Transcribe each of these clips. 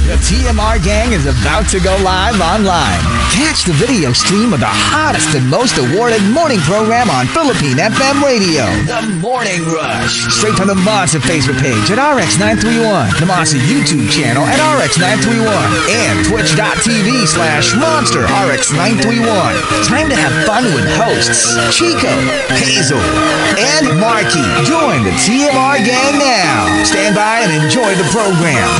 The TMR gang is about to go live online. Catch the video stream of the hottest and most awarded morning program on Philippine FM radio. The Morning Rush. Straight from the Monster Facebook page at RX931, the Monster YouTube channel at RX931, and twitch.tv/Monster RX931. Time to have fun with hosts Chico, Hazel, and Markki. Join the TMR gang now. Stand by and enjoy the program.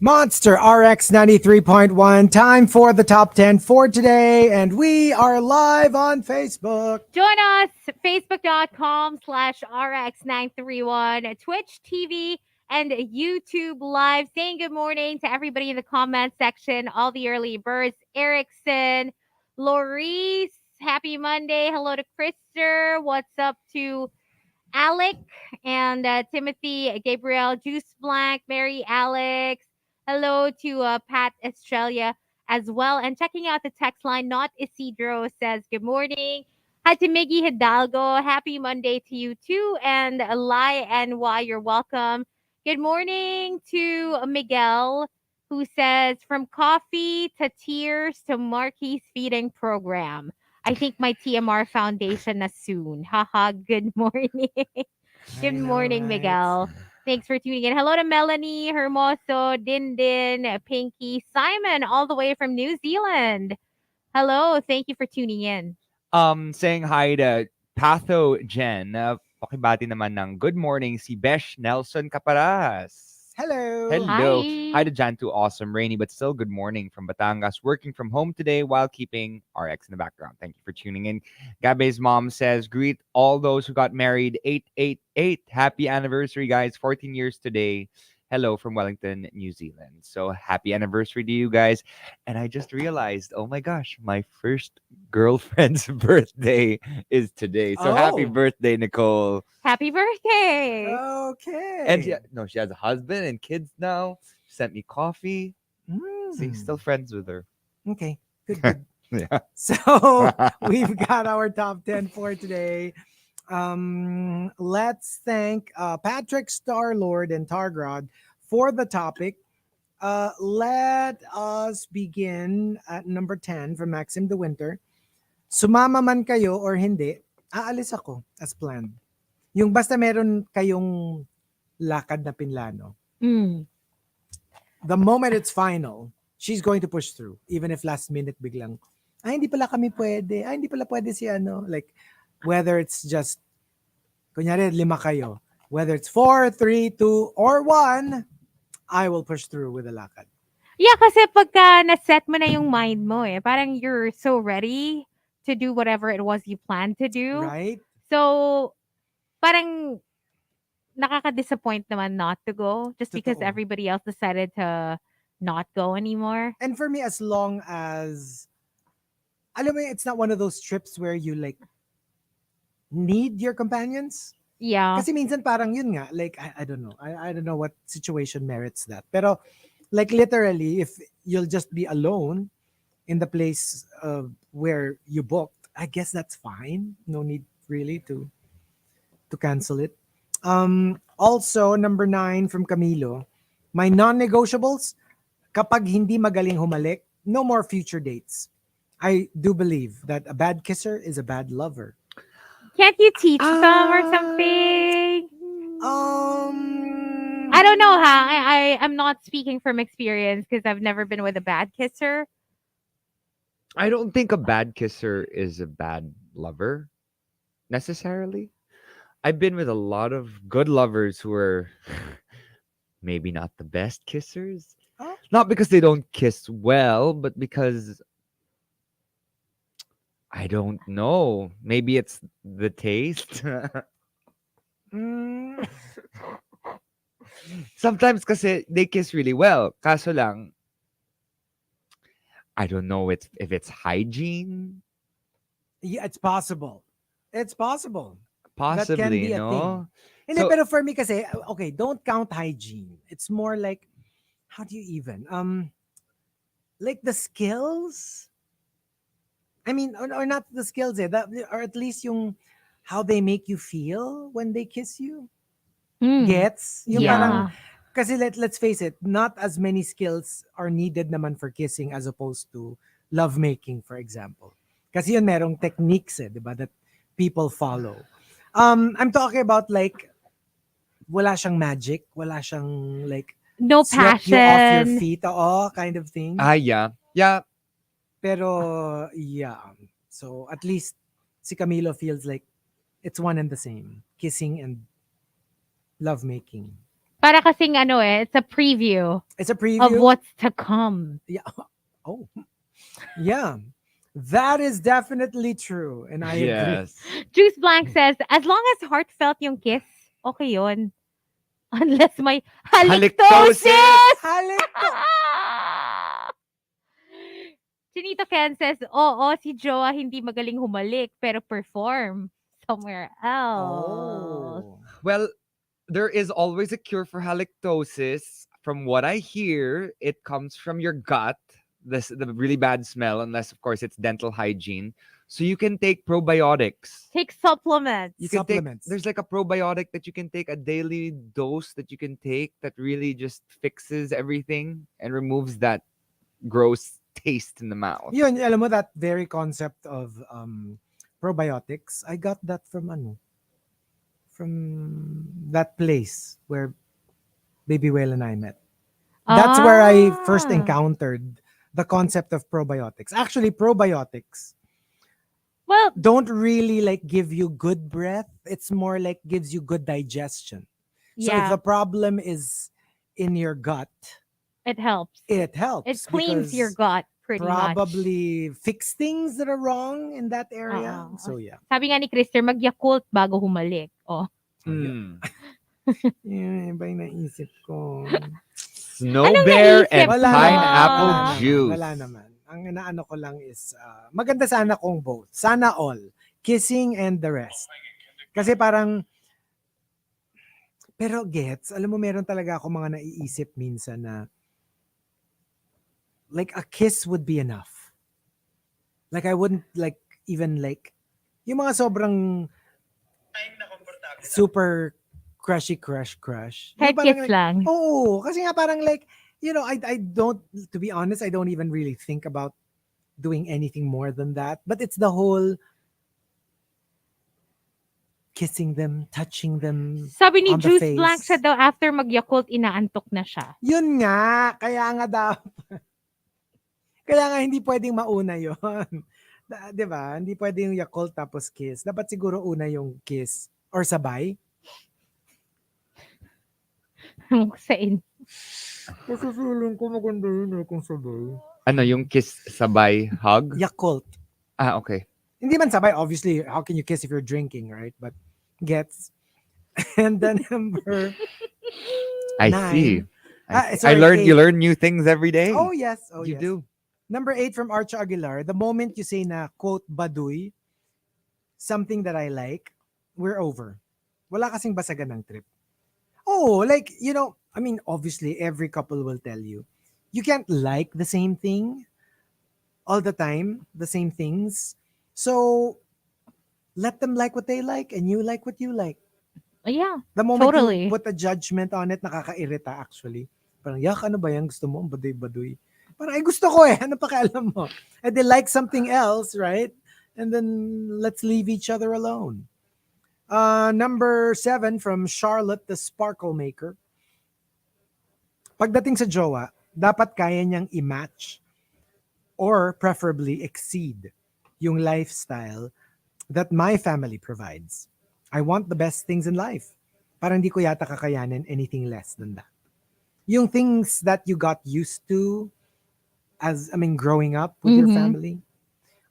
Monster RX93.1, time for the top 10 for today, and we are live on Facebook. Join us, facebook.com/RX931, Twitch TV, and YouTube Live. Saying good morning to everybody in the comment section, all the early birds, Erickson, Laurice, happy Monday. Hello to Krister. What's up to Alec and Timothy, Gabriel, Juice Blank, Mary Alex. Hello to Pat Australia as well. And checking out the text line, Not Isidro says, good morning. Hi to Miggy Hidalgo. Happy Monday to you too. And Lai NY, you're welcome. Good morning to Miguel, who says, from coffee to tears to Markki's feeding program. I think my TMR foundation is soon. Haha, good morning. Good morning, right? Miguel. Thanks for tuning in. Hello to Melanie, Hermoso, Dindin, Pinky, Simon, all the way from New Zealand. Hello, thank you for tuning in. Saying hi to Patho Jen. Pakibati naman ng good morning si Besh Nelson Caparas. Hello. Hello. Hi. Hi to Jantu. Awesome, rainy, but still good morning from Batangas. Working from home today while keeping RX in the background. Thank you for tuning in. Gabe's mom says, greet all those who got married. 888. Happy anniversary, guys. 14 years today. Hello from Wellington, New Zealand. So happy anniversary to you guys. And I just realized, oh my gosh, my first girlfriend's birthday is today. So happy Oh. birthday, Nicole. Happy birthday. Okay. And she has a husband and kids now. She sent me coffee. See, still friends with her. Okay, good. Yeah. So we've got our top 10 for today. Let's thank Patrick Starlord and Targrod for the topic. Let us begin at number 10 from Maxim De Winter. Sumama man kayo or hindi, aalis ako as planned. Yung basta meron kayong lakad na pinlano. The moment it's final, she's going to push through. Even if last minute biglang, hindi pala kami pwede. Hindi pala pwede si ano. Like, whether it's just, kunyari, 5 kayo. Whether it's 4, 3, 2, or 1, I will push through with the lakad. Yeah, kasi pagka na-set mo na yung mind mo parang you're so ready to do whatever it was you planned to do. Right? So, parang nakaka-disappoint naman not to go just because Totoo. everybody else decided to not go anymore. And for me, as long as, alam mo, it's not one of those trips where you like need your companions. Yeah. Kasi minsan parang yun nga, like, I don't know. I don't know what situation merits that. Pero, like, literally, if you'll just be alone in the place where you booked, I guess that's fine. No need really to cancel it. Also, number 9 from Camilo, my non-negotiables, kapag hindi magaling humalik, no more future dates. I do believe that a bad kisser is a bad lover. Can't you teach them or something? I don't know how. I'm not speaking from experience because I've never been with a bad kisser. I don't think a bad kisser is a bad lover necessarily. I've been with a lot of good lovers who are maybe not the best kissers. Oh. Not because they don't kiss well, but because I don't know. Maybe it's the taste. Sometimes kasi they kiss really well. Kaso lang, I don't know if it's hygiene. Yeah, it's possible. It's possible. Possibly, be a no? Hindi, So- pero for me kasi, okay, don't count hygiene. It's more like, how do you even? Like the skills? I mean, or not the skills or at least yung how they make you feel when they kiss you. Gets? Yung parang, Yeah. kasi let's face it, not as many skills are needed naman for kissing as opposed to lovemaking, for example. Kasi yun merong techniques di ba, that people follow. I'm talking about like, wala siyang magic, wala siyang like, No swept you off your passion. feet, kind of thing. Yeah. Yeah. Pero, yeah. So, at least, si Camilo feels like it's one and the same. Kissing and lovemaking. Para kasing it's a preview It's a of preview. what's to come. Yeah. Oh. Yeah. That is definitely true. And I agree. Yes. Juice Blank says, as long as heartfelt yung kiss, okay yun. Unless may halitosis! Halito. Chinito Ken says, oo, si Joa hindi magaling humalik, pero perform somewhere else. Oh. Well, there is always a cure for halitosis. From what I hear, it comes from your gut, the really bad smell, unless of course it's dental hygiene. So you can take probiotics. Take supplements. You can Supplements. there's like a probiotic that you can take, a daily dose that you can take that really just fixes everything and removes that gross taste in the mouth. Yun, alam mo that very concept of probiotics, I got that from that place where Baby Whale and I met. That's where I first Ah. encountered the concept of probiotics. Actually, probiotics Well, don't really like give you good breath. It's more like gives you good digestion. So if yeah, the problem is in your gut, it helps. it helps. It cleans your because gut pretty much. probably fix things that are wrong in that area. Oo. So yeah. Sabi nga ni Krister, mag-Yakult bago humalik. Oh. Mm. Yun, iba yung naisip ko. Snow Anong bear naisip and mo? pineapple Wala juice. Wala naman. Ang inaano ko lang is, maganda sana kung both. Sana all. Kissing and the rest. Kasi parang, pero gets, alam mo meron talaga ako mga naiisip minsan na, like a kiss would be enough. Like I wouldn't like, even like, yung mga sobrang super crush. Head Yung parang kiss like, lang. Oo, kasi nga parang like, I don't, to be honest, I don't even really think about doing anything more than that. But it's the whole kissing them, touching them Sabi ni on the Juice face. Blank siya daw after mag-Yakult, inaantok na siya. Yun nga, kaya nga kaya nga hindi pwedeng mauna yun. 'Di ba? Hindi pwedeng yung Yakult tapos kiss. Dapat siguro una yung kiss or sabay. Sain. Kasi feeling ko maganda yun kung sabay. Ano, yung kiss sabay hug? Yakult. Okay. Hindi man sabay, obviously, how can you kiss if you're drinking, right? But gets. And then number I 9. see. Sorry, You 8. learn new things every day. Oh, yes. Oh, you yes. do. Number 8 from Arch Aguilar. The moment you say na, quote, baduy, something that I like, we're over. Wala kasing basagan ng trip. Oh, like, I mean, obviously, every couple will tell you, you can't like the same thing all the time, the same things. So, let them like what they like and you like what you like. Yeah, The moment totally. you put a judgment on it, nakakairita actually. Parang, yak, ano ba yan? Gusto mo? Baduy-baduy. Parang, ay gusto ko ano pakialam mo? And they like something else, right? And then, let's leave each other alone. Number 7 from Charlotte, the Sparkle Maker. Pagdating sa jowa, dapat kaya niyang i-match or preferably exceed yung lifestyle that my family provides. I want the best things in life. Parang hindi ko yata kakayanin anything less than that. Yung things that you got used to growing up with your family.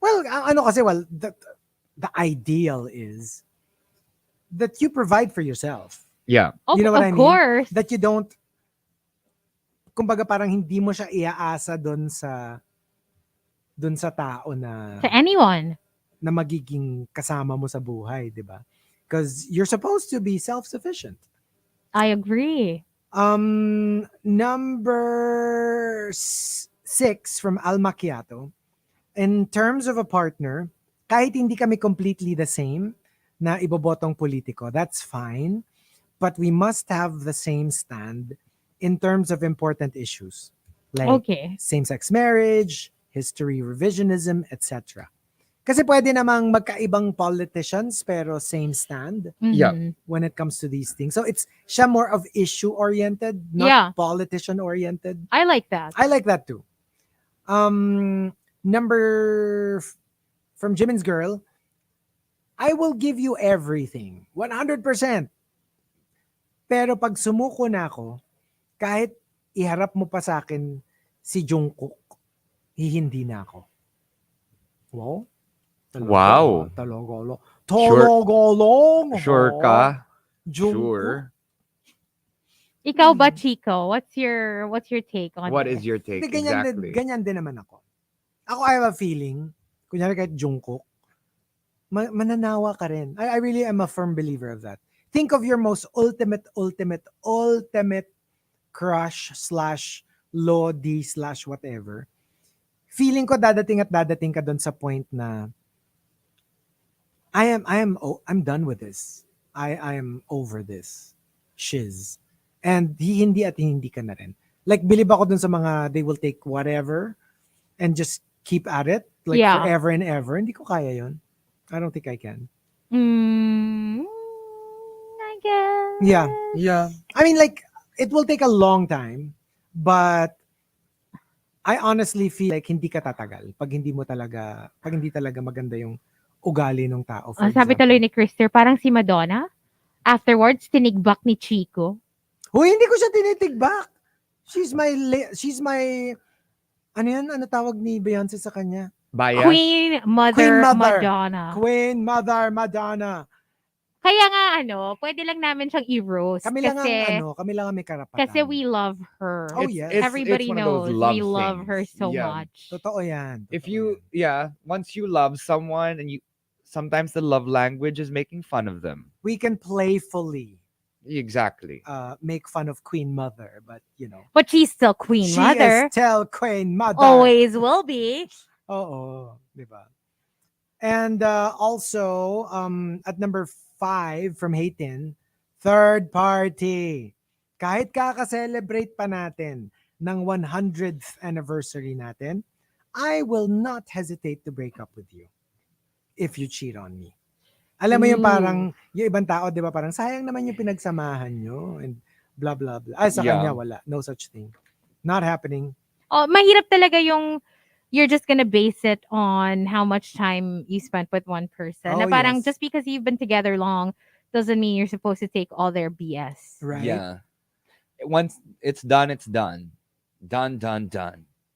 Well, the ideal is that you provide for yourself. Yeah. You know what I Of mean? course. That you don't, kumbaga parang hindi mo siya iaasa doon sa tao na To anyone. magiging kasama mo sa buhay, 'di ba? because you're supposed to be self-sufficient. I agree. Number 6 from Al Macchiato. In terms of a partner, kahit hindi kami completely the same na ibobotong politiko, that's fine. But we must have the same stand in terms of important issues like Okay. same-sex marriage, history revisionism, etc. Kasi pwede namang magkaibang politicians pero same stand Yeah. Mhm. when it comes to these things. So it's siya more of issue-oriented, not Yeah. politician-oriented. I like that. I like that too. From Jimin's Girl, I will give you everything. 100%. Pero pag sumuko na ako, kahit iharap mo pa sa akin si Jungkook, hihindi na ako. Wow. Wow. Talogolo. Sure. Talogolong. Sure ka? Jungkook. Sure. Ikaw ba, Chico? What's your take on What this? is your take? Hindi, Exactly. ganyan din naman ako. Ako, I have a feeling, kunyari kahit Jungkook, mananawa ka rin. I really am a firm believer of that. Think of your most ultimate crush / lodi / whatever. Feeling ko dadating ka doon sa point na I'm done with this. I am over this. Shiz. And hindi ka na rin. Like, believe ako dun sa mga they will take whatever and just keep at it like Yeah. forever and ever. Hindi ko kaya yun. I don't think I can. I guess. Yeah. I mean, like, it will take a long time, but I honestly feel like hindi ka tatagal pag hindi talaga maganda yung ugali ng tao. For Sabi example. tuloy ni Krister, parang si Madonna. Afterwards, tinigbak ni Chico. Hoy, hindi ko siya tinitigbak. She's my ano yan? Ano tawag ni Beyonce sa kanya? Bias? Queen Mother Madonna. Queen Mother Madonna. Kaya nga, pwede lang namin siyang i-roast. Kami lang ang may karapatan. Kasi we love her. Oh, yes. Everybody one of those knows love we love her things. so Yeah. much. Totoo yan. If Totoo you, yan. once you love someone and sometimes the love language is making fun of them. We can playfully Exactly. make fun of Queen Mother, but But she's still Queen she Mother. is still Queen Mother. Always will be. Oo, di ba? And also, at number 5 from Hayden, third party. Kahit kaka-celebrate pa natin ng 100th anniversary natin, I will not hesitate to break up with you if you cheat on me. Alam mo yung parang, yung ibang tao, di ba, parang sayang naman yung pinagsamahan nyo and blah, blah, blah. Ay, sa kanya, wala. No such thing. Not happening. Oh, mahirap talaga yung you're just gonna base it on how much time you spent with one person. Oh, Na parang yes. just because you've been together long doesn't mean you're supposed to take all their BS. Right? Yeah. Once it's done, it's done. Done.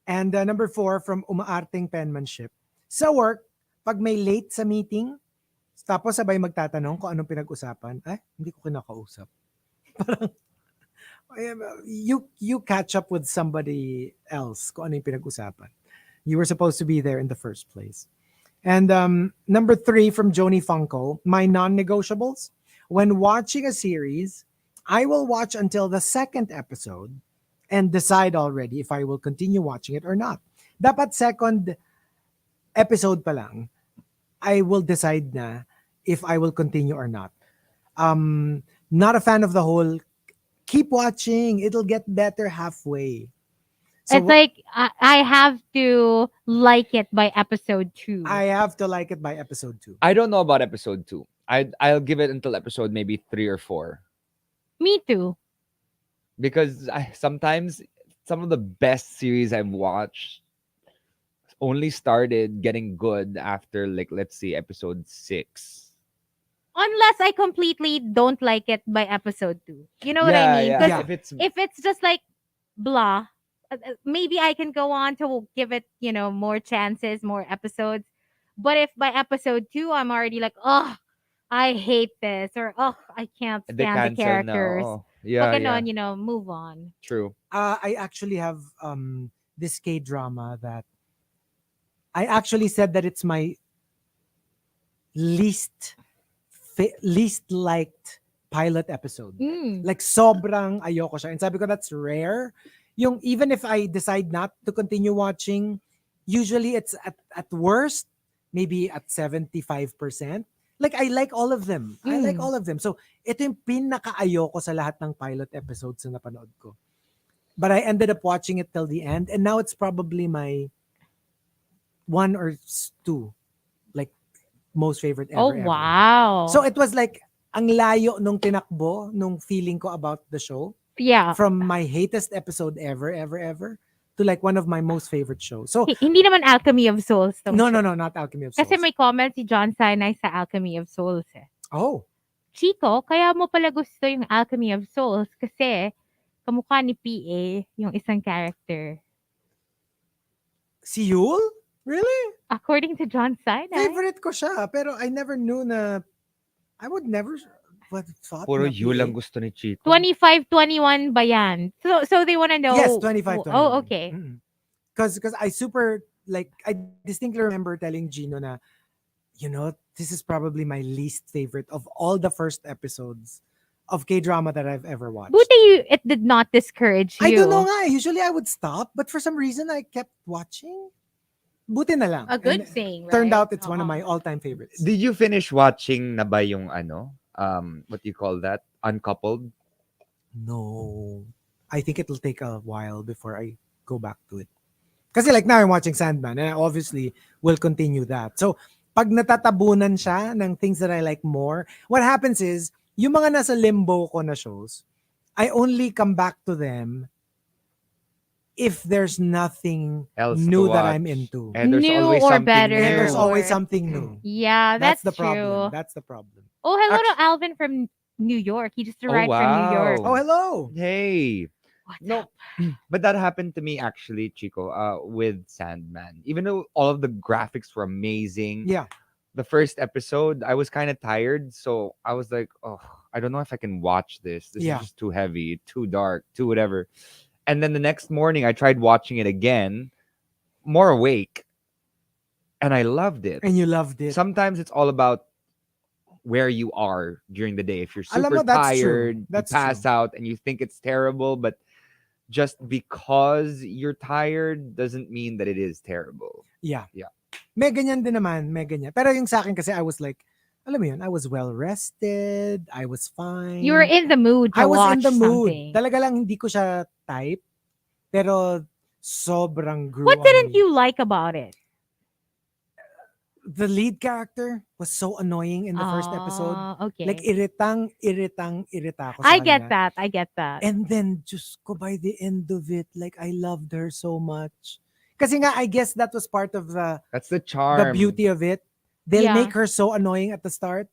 And number 4 from Umaarting Penmanship. Sa work, pag may late sa meeting, tapos sabay magtatanong kung anong pinag-usapan, hindi ko kinakausap. Parang, you catch up with somebody else kung ano yung pinag-usapan. You were supposed to be there in the first place. And number 3 from Joni Funko, my non-negotiables. When watching a series, I will watch until the second episode and decide already if I will continue watching it or not. Dapat second episode pa lang, I will decide na if I will continue or not. Not a fan of the whole, keep watching, it'll get better halfway. So It's like I have to like it by episode 2. I have to like it by episode 2. I don't know about episode 2. I'll give it until episode maybe 3 or 4. Me too. Because sometimes some of the best series I've watched only started getting good after, like, let's say episode 6. Unless I completely don't like it by episode 2. You know what I mean? 'Cause Yeah. if it's just like blah, maybe I can go on to give it, more chances, more episodes. But if by episode 2 I'm already like, oh, I hate this, or oh, I can't They stand the cancel characters. now. Yeah. Move on. True. I actually have this K-drama that I actually said that it's my least least liked pilot episode. Mm. Like sobrang ayoko siya. And sabi ko that's rare. Yung even if I decide not to continue watching, usually it's at worst maybe at 75%. Like I like all of them. I like Mm. all of them. So ito yung pinaka-ayoko sa lahat ng pilot episodes na napanood ko. But I ended up watching it till the end and now it's probably my one or two like most favorite Oh, ever. wow. So it was like ang layo nung tinakbo nung feeling ko about the show yeah. from my hatest episode ever to like one of my most favorite shows. So Hindi naman Alchemy of Souls. tong no, show. not Alchemy of Souls. Kasi may comment si John Sinai sa Alchemy of Souls eh. Oh, Chico, kaya mo pala gusto yung Alchemy of Souls kasi kamukha ni PA yung isang character. si Yul? Really? According to John Sinai. Favorite ko siya, pero I never knew na I would never thought Puro na you lang PA. gusto ni Chico. 25-21 ba yan? So they wanna know. Yes, 25. Oh, okay. Because I super like I distinctly remember telling Gino na, you know, this is probably my least favorite of all the first episodes of K-drama that I've ever watched. Buti it did not discourage you. I don't know nga. Usually I would stop, but for some reason I kept watching. Buti na lang. A good And thing, right? turned out it's one of Oo. my all-time favorites. Did you finish watching na ba yung what do you call that? Uncoupled? No. I think it'll take a while before I go back to it. Kasi like now I'm watching Sandman and I obviously will continue that. So pag natatabunan siya ng things that I like more, what happens is, yung mga nasa limbo ko na shows, I only come back to them if there's nothing Else to new that watch. I'm into. And there's New always or something better. And there's new. always Or- something new. Yeah, that's the true. problem. That's the problem. Oh, hello Actu- to Alvin from New York. He just Oh, arrived from New York. wow. Oh, hello. Hey. What's No, up? but that happened to me actually, Chico, with Sandman. Even though all of the graphics were amazing, Yeah. the first episode I was kind of tired, so I was like, oh, I don't know if I can watch this. This Yeah. is just too heavy, too dark, too whatever. And then the next morning, I tried watching it again, more awake, and I loved it. And you loved it. Sometimes it's all about where you are during the day. If you're Alam super mo, that's true. tired, That's you pass true. out and you think it's terrible, but just because you're tired doesn't mean that it is terrible. Yeah. Yeah. May ganyan din naman, may ganyan. Pero yung sa akin kasi I was like, alam mo yun, I was well rested, I was fine. You were in the mood to I was watch in the mood. something. Talaga lang hindi ko siya type, pero sobrang grew What on didn't me. you like about it? The lead character was so annoying in the first episode. Okay. Like irita ako sa I get kanya. that. I get that. And then, just ko by the end of it, like I loved her so much. Kasi nga, I guess that was part of That's the charm. the beauty of it. They'll Yeah. make her so annoying at the start.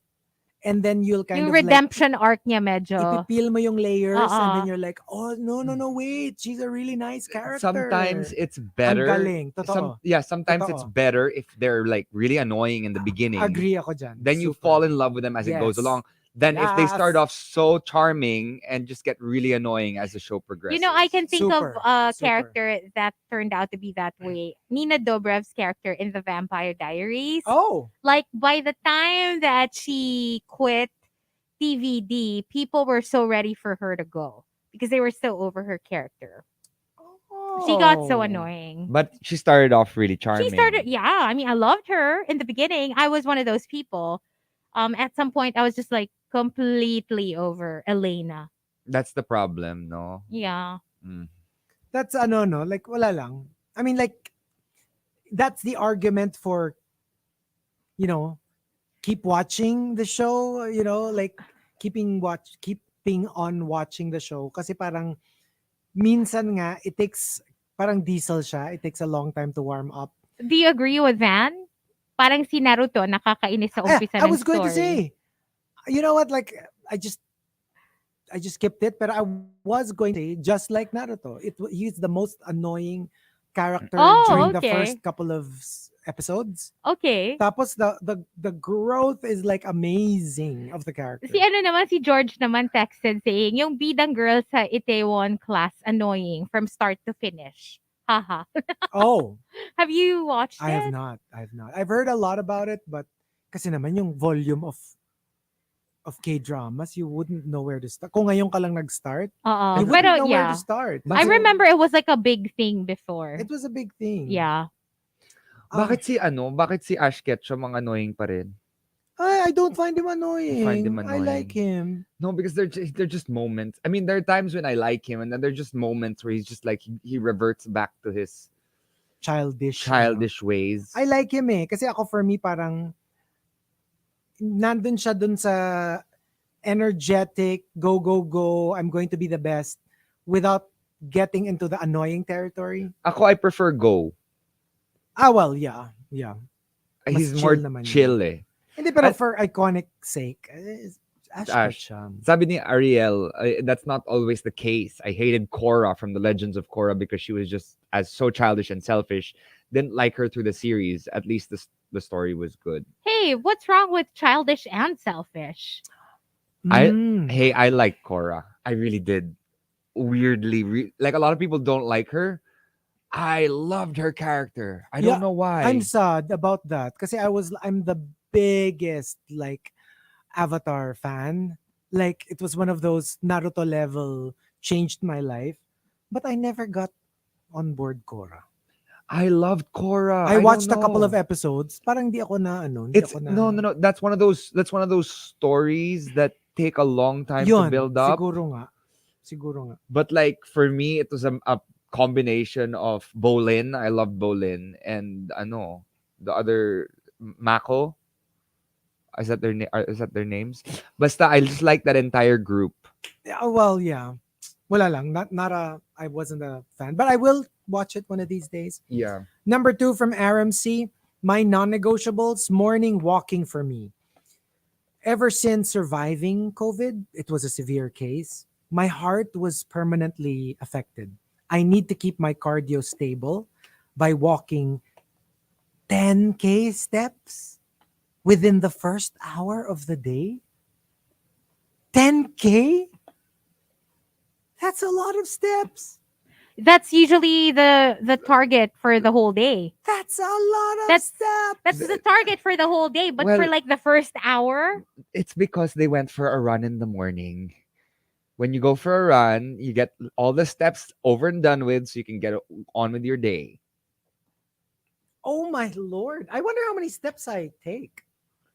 And then you'll kind Yung of redemption arc niya like, medyo. ipipil mo yung layers and then Oo. you're like, oh, no, wait. She's a really nice character. Sometimes it's Ang better. galing. Totoo. Sometimes it's Totoo. better if they're like really annoying in the beginning. Agree ako dyan. Then you Super. fall in love with them as it goes Yes. along. Then if they start Yes. off so charming and just get really annoying as the show progresses. You know, I can think Super, of a super. character that turned out to be that way. Nina Dobrev's character in The Vampire Diaries. Oh, Like, by the time that she quit TVD, people were so ready for her to go because they were so over her character. She got so Oh. annoying. But she started off really charming. She started, yeah. I mean, I loved her in the beginning. I was one of those people. At some point, I was just like completely over Elena. That's the problem, no? Yeah. Mm. That's no, like wala lang. I mean, like that's the argument for, you know, keep watching the show. You know, like keeping on watching the show. Kasi parang minsan nga it takes parang diesel siya. It takes a long time to warm up. Do you agree with Van? Parang si Naruto nakakainis sa umpisa I ng was going to story. say, you know what? Like I just skipped it, but I was going to say, just like Naruto, he's the most annoying character Oh, during the okay. first couple of episodes. Okay. Tapos the growth is like amazing of the character. Si ano naman, si George naman texted saying, yung bidang girl sa Itaewon class, annoying from start to finish. Haha. Oh, Have you watched I it? have not. I've heard a lot about it, but kasi naman yung volume of of K-dramas, you wouldn't know where to start. Kung ngayon ka lang nag-start, you Pero wouldn't know where to yeah. start. I So, remember it was like a big thing before. it was a big thing. Yeah. Bakit si Ash Ketchum ang annoying pa rin? I don't find him You annoying. find him I like annoying? him. No, because they're just moments. I mean, there are times when I like him, and then there are just moments where he's just like he reverts back to his Childish. ways. I like him eh. Kasi ako for me parang nandun siya dun sa energetic, go, go, go, I'm going to be the best without getting into the annoying territory. Ako, I prefer Go. Well, yeah. Mas He's chill more naman chill yun. eh. Hindi, pero At- for iconic sake, Ash Ash. Ketchum. Sabi ni Ariel, that's not always the case. I hated Korra from the Legends of Korra because she was just as so childish and selfish. Didn't like her through the series. At least the story was good. Hey, what's wrong with childish and selfish? I like Korra. I really did. Weirdly, like a lot of people don't like her. I loved her character. I Yeah, don't know why. I'm sad about that kasi I'm the biggest like Avatar fan. Like it was one of those Naruto level changed my life, but I never got on board Korra. I loved Korra. I watched a don't couple of know. episodes. Parang di ako na ano, hindi It's ako na. no. That's one of those stories that take a long time to Yun, build up. Siguro nga. But like for me, it was a combination of Bolin. I loved Bolin and the other Mako. Is that their names? Basta I just like that entire group. Yeah, well, yeah. Wala lang. I wasn't a fan. But I will watch it one of these days. Yeah. Number 2 from RMC. My non-negotiables, morning walking for me. Ever since surviving COVID, it was a severe case. My heart was permanently affected. I need to keep my cardio stable by walking 10K steps within the first hour of the day. 10K? That's a lot of steps. That's usually the target for the whole day. That's a lot of That's- steps. That's the target for the whole day, but for Well- like the first hour, It's because they went for a run in the morning. When you go for a run, you get all the steps over and done with so you can get on with your day. Oh my lord. I wonder how many steps I take.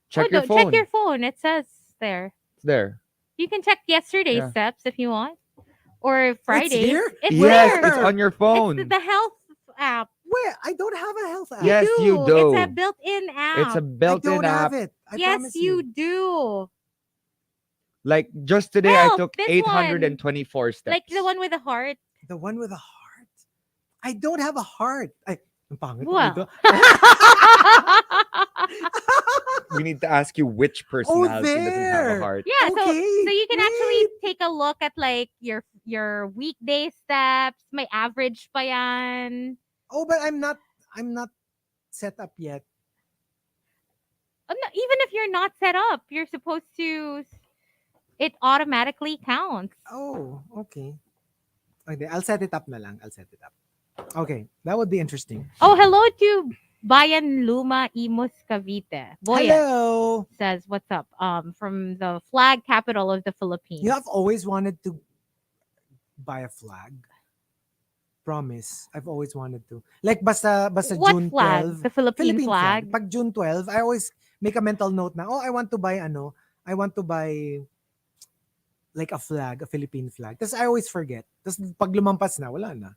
Check your phone. Check your phone. It says there. It's there. You can check yesterday's Yeah. steps if you want, or Friday's. here? It's Yes, there. it's on your phone. It's the health app. Where? I don't have a health app. Yes, you do. It's a built-in app. It's a I built-in don't app. have it. I yes, promise you do. Like just today, Help, I took this 824 steps. Like the one with the heart. The one with a heart. I don't have a heart. Ang pangit Well. ito. We need to ask you which personality doesn't have there. a heart. Yeah, so Okay, you can actually great. take a look at like your weekday steps. May average pa yan. Oh, but I'm not set up yet. No, even if you're not set up, you're supposed to. It automatically counts. Oh, okay. Okay, I'll set it up na lang. I'll set it up. Okay, that would be interesting. Oh, hello to Bayan Luma Imus Cavite. Boya Hello. says, "What's up?" From the flag capital of the Philippines. You know, I've always wanted to buy a flag. Promise. I've always wanted to. Like basta What June flag? 12. The Philippine, Philippine flag. flag. Pag June 12, I always make a mental note na, I want to buy like a flag, a Philippine flag. Tapos I always forget. Tapos pag lumampas na, wala na.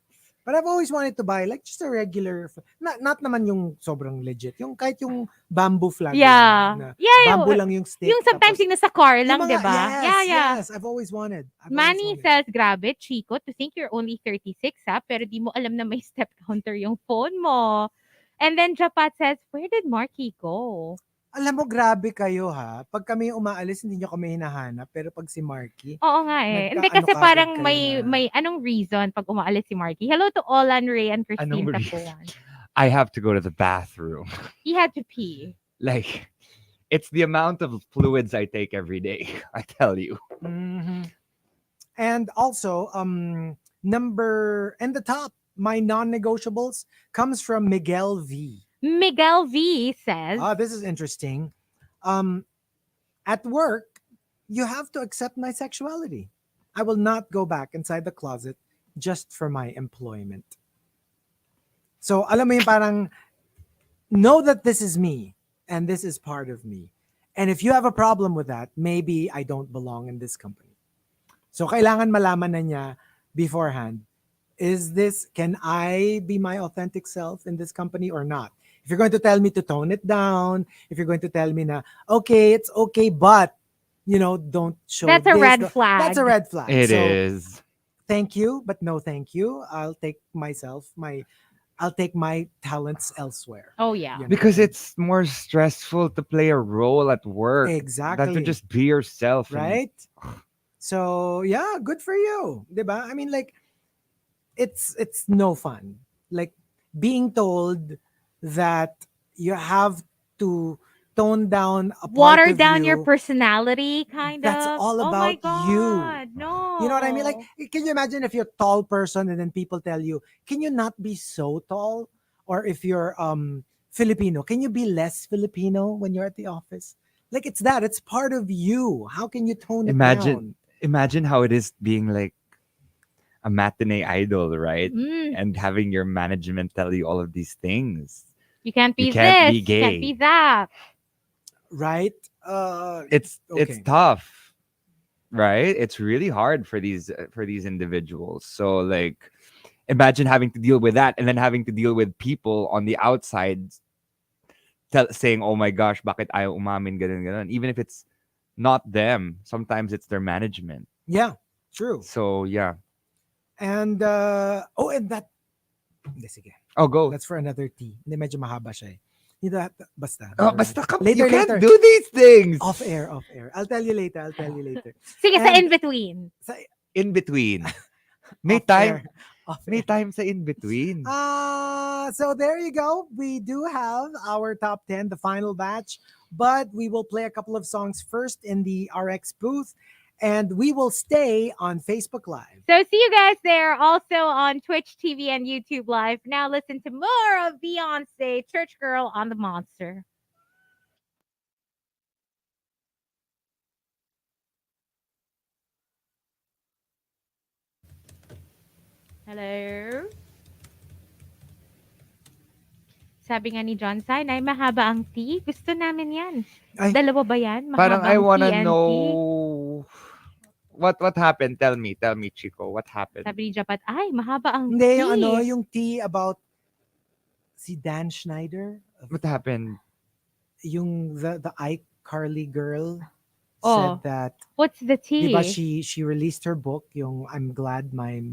But I've always wanted to buy like just a regular, not naman yung sobrang legit. Yung kahit yung bamboo flag. Yeah. lang, na Yeah, bamboo lang yung stick. Yung sometimes tapos yung nasa car yung lang, mga- di ba? Yes, Yeah, yeah. yes. I've always wanted. Manny says, grabe, Chico, to think you're only 36, ha? Pero di mo alam na may step counter yung phone mo. And then Japat says, where did Markki go? Alam mo, grabe kayo ha. Pag kami umaalis, hindi nyo kami hinahanap. Pero pag si Markki, Oo nga eh. Hindi Nagka-ano kasi kagad parang kayo may na- may anong reason pag umaalis si Markki. Hello to Olan, Ray, and Christine Anong reason? Tapuan. I have to go to the bathroom. He had to pee. Like, it's the amount of fluids I take every day. I tell you. mhm. And also, the top, my non-negotiables comes from Miguel V. Miguel V says, This is interesting. At work, you have to accept my sexuality. I will not go back inside the closet just for my employment. So, alam mo yung parang, know that this is me and this is part of me. And if you have a problem with that, maybe I don't belong in this company. So, kailangan malaman na niya beforehand, can I be my authentic self in this company or not? If you're going to tell me to tone it down, if you're going to tell me na, okay, it's okay, but, don't show That's a this. red flag. That's a red flag. It So, is. thank you, but no thank you. I'll take my talents elsewhere. Oh yeah. You know? Because it's more stressful to play a role at work than to Exactly. just be yourself. Right? So, yeah, good for you. Diba? I mean, like, it's no fun. Like, being told that you have to tone down a part Water of down you, your personality, kind that's of. all Oh my about you. God, no. You know what I mean? Like, can you imagine if you're a tall person and then people tell you, can you not be so tall? Or if you're Filipino, can you be less Filipino when you're at the office? Like, it's that. It's part of you. How can you tone it down? Imagine how it is being like a matinee idol, right? Mm, And having your management tell you all of these things. you can't be You can't this. be You can't gay. be that. Right? It's Okay. tough, right? It's really hard for these individuals. So like imagine having to deal with that and then having to deal with people on the outside saying, "Oh my gosh, bakit ayaw umamin ganun ganun." Even if it's not them, sometimes it's their management. Yeah, true. So yeah. And, and that, hindi, sige. Oh, go. That's for another tea. Hindi, medyo mahaba siya eh. Hindi, basta. Oh, never basta mind. ka, Later, you can't later. do these things. Off air. I'll tell you later. Sige, sa And- in-between. In between. May Off time. air. Off May air. time sa in between. So there you go. We do have our top 10, the final batch, but we will play a couple of songs first in the RX booth, and we will stay on Facebook Live. So see you guys there. Also on Twitch TV and YouTube Live. Now listen to more of Beyonce, Church Girl on the Monster. Hello? Sabi nga ni John Sinai, mahaba ang tea. Gusto namin yan. Ay. Dalawa ba yan? Parang I Mahabang wanna tea and tea? know what happened. Tell me, Chico, what happened? Sabi ni Japat, ay, mahaba ang Hindi, tea. yung tea about si Dan Schneider, What happened? yung the iCarly girl Oh. said that, What's the tea? diba she released her book, yung I'm Glad My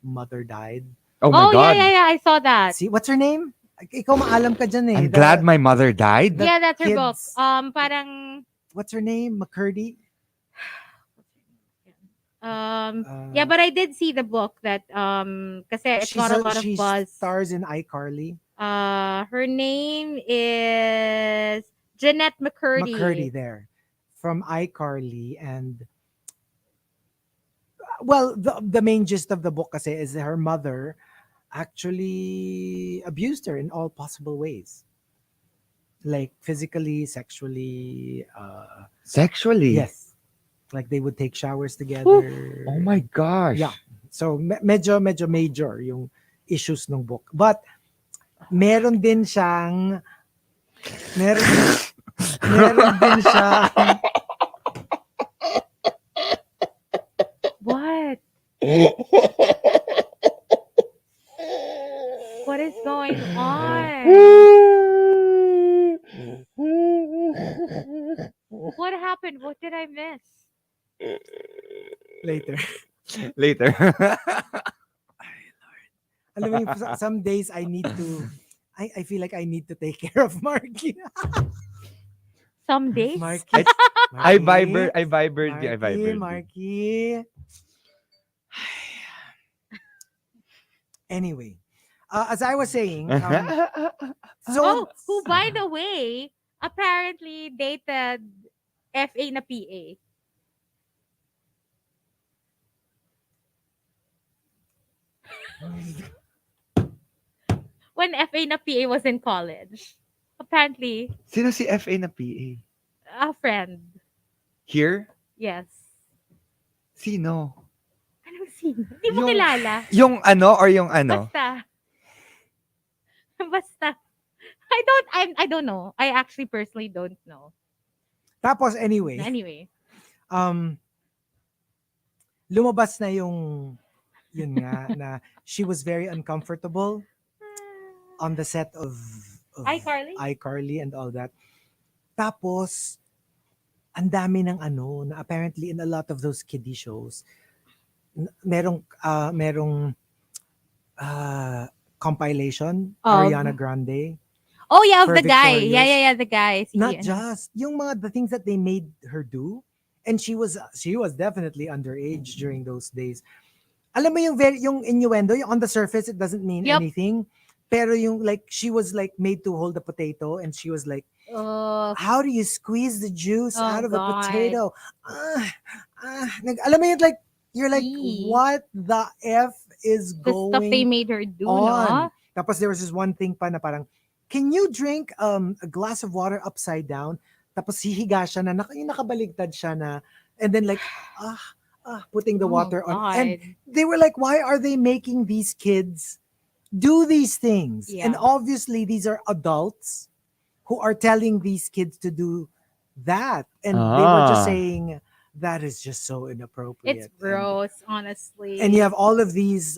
Mother Died. Oh my God. Yeah. I saw that. See, what's her name? Ikaw maalam ka dyan eh. I'm glad my mother died. the Yeah, that's her book. kids- Parang, What's her name? McCurdy? yeah, but I did see the book that, kasi it got a lot of she buzz. stars in iCarly. Her name is Jeanette McCurdy. McCurdy there. From iCarly. And, well, the main gist of the book kasi is that her mother actually abused her in all possible ways. Like physically, sexually. Sexually? Yes. Like they would take showers together. Oh my gosh. Yeah. So medyo major yung issues ng book. But meron din siyang What? What is going on? What happened? What did I miss? later. Later. Alam mo, some days I need to I feel like I need to take care of Markki. Some days? Markki. I vibered you. Markki. Anyway, as I was saying, so Who, by the way, apparently dated FA na PA. When FA na PA was in college. Apparently, Sino si FA na PA? a friend. Here? Yes. Sino? Anong sino? Hindi mo Yung, kilala. yung ano or yung ano? Basta. Basta. I don't know. I actually personally don't know. Tapos anyway, Anyway. um, lumabas na yun nga, na she was very uncomfortable on the set of iCarly? iCarly and all that. Tapos, ang dami ng ano, na apparently in a lot of those kiddie shows, merong compilation, Ariana Grande, Oh yeah, of for the guy. Yeah, Victorious. yeah, yeah, the guy. Not just yung the things that they made her do, and she was definitely underage during those days. Alam mo yung innuendo, yung on the surface it doesn't mean Yep. anything, pero yung like she was like made to hold a potato, and she was like, Oh, how do you squeeze the juice Oh, out of a God. potato? Alam mo yun, like you're like, Eee. what the F is the stuff they going made her do, on? no? Tapos there was this one thing pa na parang, can you drink a glass of water upside down? Tapos hihiga siya na, yung nakabaligtad siya na, and then like, putting the Oh, water on. God. And they were like, why are they making these kids do these things? And Yeah. obviously these are adults who are telling these kids to do that. And they were just Ah. saying, that is just so inappropriate. It's gross, honestly. And you have all of these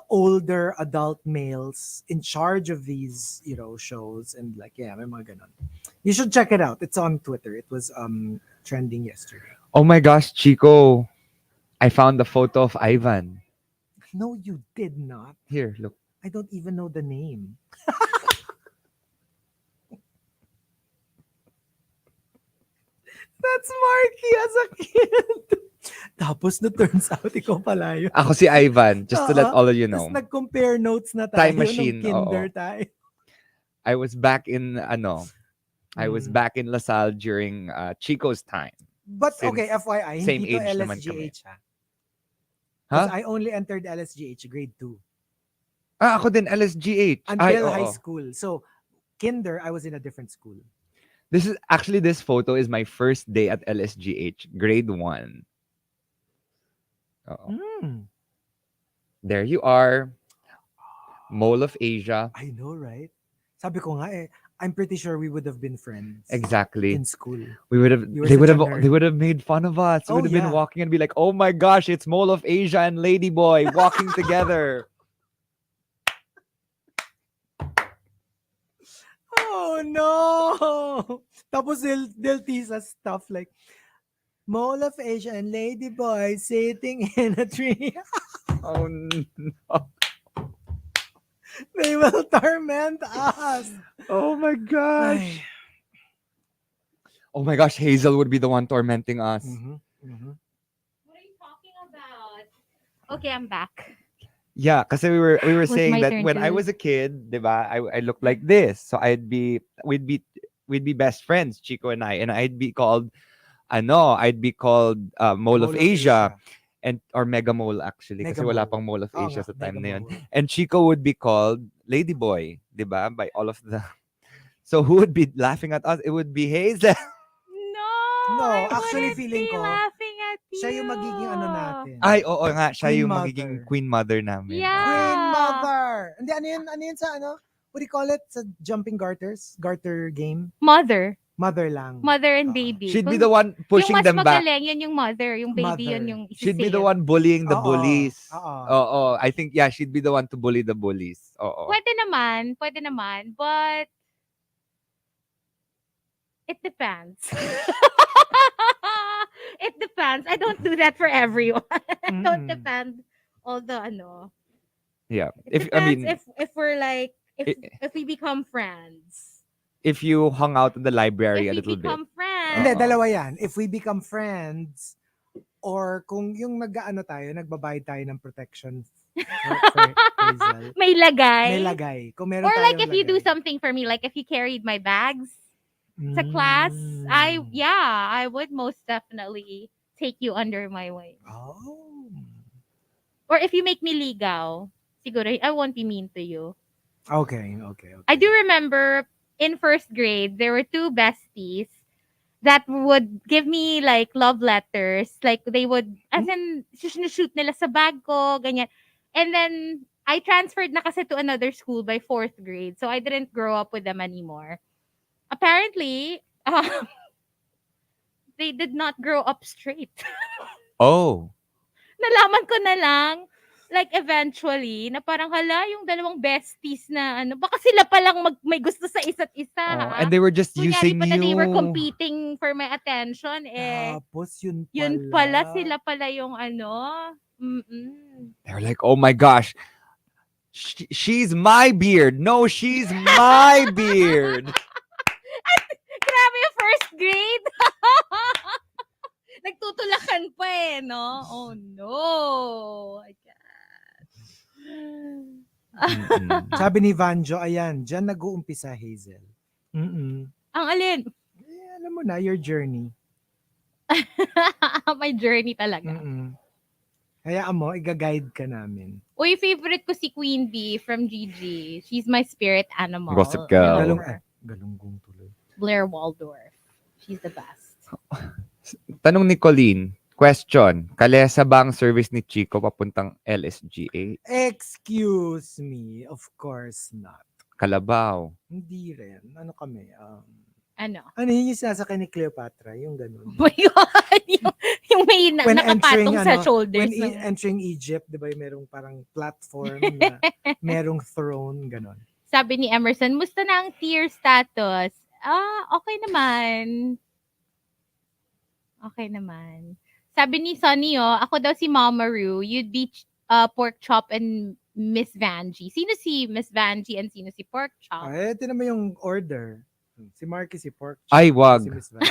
older adult males in charge of these, shows, and like, yeah, may mga ganon. You should check it out. It's on Twitter. It was trending yesterday. Oh my gosh, Chico. I found the photo of Ivan. No, you did not. Here, look. I don't even know the name. That's Markki as a kid. Tapos na turns out, ikaw pala yun. Ako si Ivan, just to let all of you know. Tapos nag-compare notes na tayo. Time machine, Nung kinder oo. tayo. I was back in I was Mm. back in LaSalle during Chico's time. But Since okay, FYI, same hindi to age naman kami. LSGH ha. Because Huh? I only entered LSGH grade 2. Ako din LSGH. Until oo. high school. So, kinder, I was in a different school. This photo is my first day at LSGH, grade 1. Oo. Mm. There you are. Mole of Asia. I know, right? Sabi ko nga I'm pretty sure we would have been friends. Exactly. In school. We would have You were they would such a have nerd. they would have made fun of us. We Oh, would have been yeah. walking and be like, "Oh my gosh, it's Mole of Asia and Ladyboy walking together." Oh no! Tapos they'll tease us stuff like, Mole of Asia and Ladyboy sitting in a tree. Oh no. They will torment us. Oh my gosh. Ay. Oh my gosh, Hazel would be the one tormenting us. Mhm, mhm. What are you talking about? Okay, I'm back. Yeah, because we were Was saying my that turn when I to- was a kid, diba, I looked like this. So we'd be best friends, Chico and I'd be called I'd be called Mole of Asia. And or Mega Mole actually kasi Mega wala Mole. pang Mole of Oo Asia nga, sa time Mega na yun. Mole. And Chico would be called Ladyboy, 'di ba? By all of the So who would be laughing at us? It would be Hazel. No, I actually wouldn't feeling be ko, laughing at you. Siya yung magiging ano natin. Ay, oo nga, siya Queen yung Mother. magiging queen mother namin. Yeah. Queen Mother! Hindi, ano yun sa ano? What do you call it? Sa jumping garters? Garter game? Mother. Mother lang. Mother and Oo. baby. She'd be Kung- the one pushing yung mas them back. magaling, yun yung mother. Yung baby, Mother. yun yung She'd be the isi-save. one bullying the Oo, bullies. oo. Oo, I think she'd be the one to bully the bullies. Oo. Pwede naman, but it depends. It depends. I don't do that for everyone. I don't Mm-mm. depend all the ano. Yeah. It If I depends mean, if we're like I- if we become friends. if you hung out in the library a If we little bit. become friends. Hindi, Oo. dalawa yan. If we become friends, or kung yung nagbabayad tayo ng protection for Hazel. May lagay. May lagay. Kung meron Or like tayong if you do lagay. something for me, like if you carried my bags to class, I would most definitely take you under my wing. Oh. Or if you make me ligaw, siguro I won't be mean to you. Okay. I do remember in first grade there were two besties, that would give me like love letters. Like they would, as in, shoot nila sa bag ko, ganyan. And then, I transferred na kasi to another school by 4th grade. So, I didn't grow up with them anymore. Apparently, they did not grow up straight. Oh. Nalaman ko na lang, like eventually, na parang hala, yung dalawang besties na ano, baka sila palang may gusto sa isa't isa, Oh, ha? and they were just Kunyari using pa na they were you. competing for my attention, Tapos yun pala. yun pala, sila pala yung ano. Mm-mm. They're like, oh my gosh, she's my beard. No, she's my beard. Grabe yung first grade. Nagtutulakan pa eh, no? Oh no. My God. Sabi ni Vanjo, ayan, dyan nag-uumpisa, Hazel. Ang alin? Alam mo na, your journey. My journey talaga. Hayaan mo, i-guide ka namin. Uy, favorite ko si Queen Bee from GG. She's my spirit animal. Gossip Girl. Galunggong tuloy. Blair Waldorf. She's the best. Tanong ni Colleen, question, kalesa ba ang service ni Chico papuntang LSGA? Excuse me, of course not. Kalabaw. Hindi rin. Ano kami? Ano? Ano yun yung sinasakay ni Cleopatra? Yung ganun. Oh my God! yung may nakapatong sa shoulders. When entering Egypt, di ba yung merong parang platform na merong throne, ganun. Sabi ni Emerson, musta na ang tier status? Okay naman. Okay naman. Sabi ni Sonny, ako daw si Mama Ru, you'd be pork chop and Miss Vanjie. Sino si Miss Vanjie and sino si pork chop? Ay, ito naman yung order. Si Markki si pork chop. Ay, wag. Si Miss Vanjie.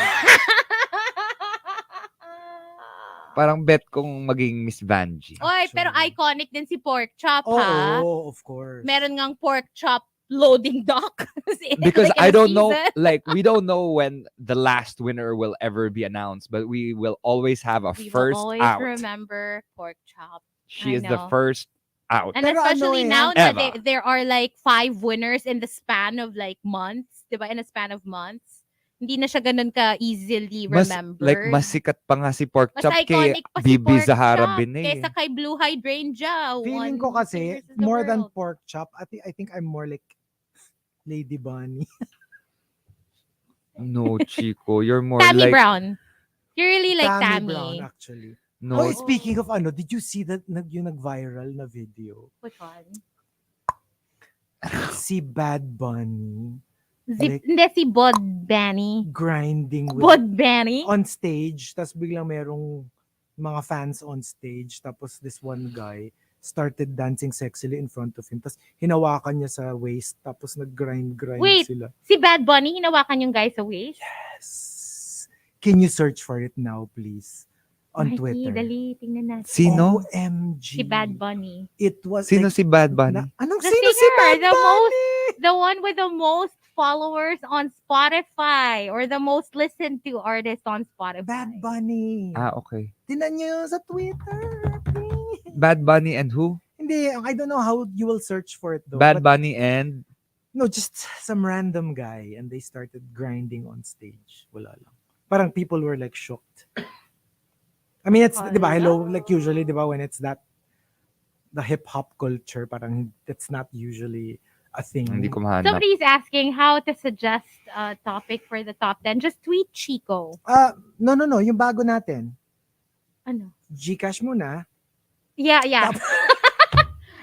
Parang bet kong maging Miss Vanjie. Oy, pero iconic din si pork chop, ha? Oh, of course. Meron ngang pork chop loading dock. Because like I don't know, season. like, we don't know when the last winner will ever be announced, but we will always have a We first will always out. remember pork chop. She is I the know. first out. And Pero especially ano now na Eva. there are like 5 winners in the span of like months, diba? In a span of months. Hindi na siya ganun ka easily remembered. Mas sikat pa nga si Pork Mas Chop kay iconic pa si Bibi pork Zahara chop Binay. kaysa kay Blue Hydrangea. Feeling ko kasi, more than pork chop, I think I'm more like Lady Bunny. No, Chico, you're more Tammy like Brown. You're really like Tammy Tammy. Brown, actually. no. Oh, speaking of did you see that yung nag-viral na video? Which one? Si Bad Bunny Like- Hindi si Bod Banny. grinding with Bod Banny? on stage, tapos biglang merong mga fans on stage, tapos this one guy started dancing sexily in front of him, tapos hinawakan niya sa waist, tapos nag-grind Wait. sila. Si Bad Bunny, hinawakan yung guy sa waist? Yes. Can you search for it now, please? On Markki, Twitter. Dali, tingnan natin. Sino? OMG. Si Bad Bunny. It was Sino like, si Bad Bunny? anong The sino si singer, Bad the Bunny? The one with the most followers on Spotify or the most listened to artist on Spotify. Bad Bunny. Okay. Tinan niyo sa Twitter. Bad Bunny and who? Hindi, I don't know how you will search for it though. Bad but- Bunny and No, just some random guy and they started grinding on stage. Wala lang. Parang people were like shocked. I mean, it's, di ba, hello, like usually, di ba, when it's that, the hip-hop culture, parang it's not usually a thing. hindi ko mahanap. Somebody's asking how to suggest a topic for the top 10. Just tweet Chico. No, yung bago natin. Ano? Gcash muna. Yeah.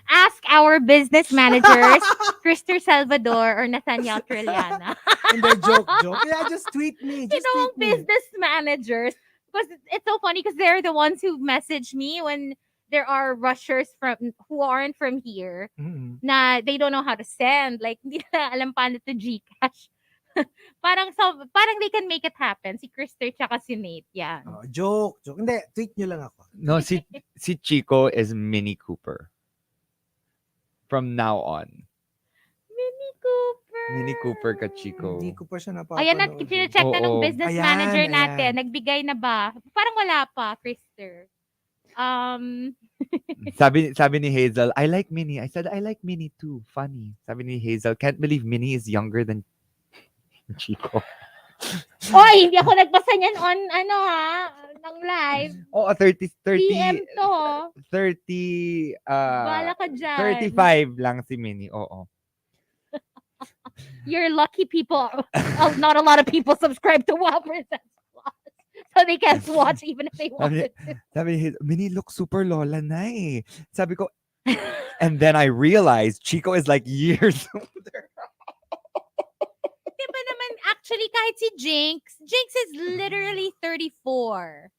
Ask our business managers, Krister Salvador or Nathaniel Trilliana. Hindi, joke. Yeah, just tweet me. You Just know, tweet me. business managers. Because it's so funny because they're the ones who message me when there are rushers who aren't from here Mhm. na they don't know how to send. Like, hindi na alam paano to Gcash. parang they can make it happen. Si Krister tsaka si Nate. Yeah. Oh, joke. Hindi, tweet nyo lang ako. No, si Chico is Mini Cooper. From now on. Mini Cooper. Mini Cooper ka, Chico. Hindi ko pa siya napapanood. Ayan na, check na ng Oo. business Ayan, manager ayan. natin. Nagbigay na ba? Parang wala pa, Krister. Sabi ni Hazel, I like Mini. I said, I like Mini too. Funny. Sabi ni Hazel, can't believe Mini is younger than Chico. Oy, hindi ako nagbasa niyan on, ng live. Oh, 30, PM 30, to. 30, Bala ka dyan. 35 lang si Minnie. Oo. You're lucky people. Not a lot of people subscribe to Wow Princess Plus. So they can't watch even if they wanted to. Sabi ni Hazel, Minnie look super lola na eh. Sabi ko, and then I realized Chico is like years older. Diba naman, actually, kahit si Jinx is literally 34.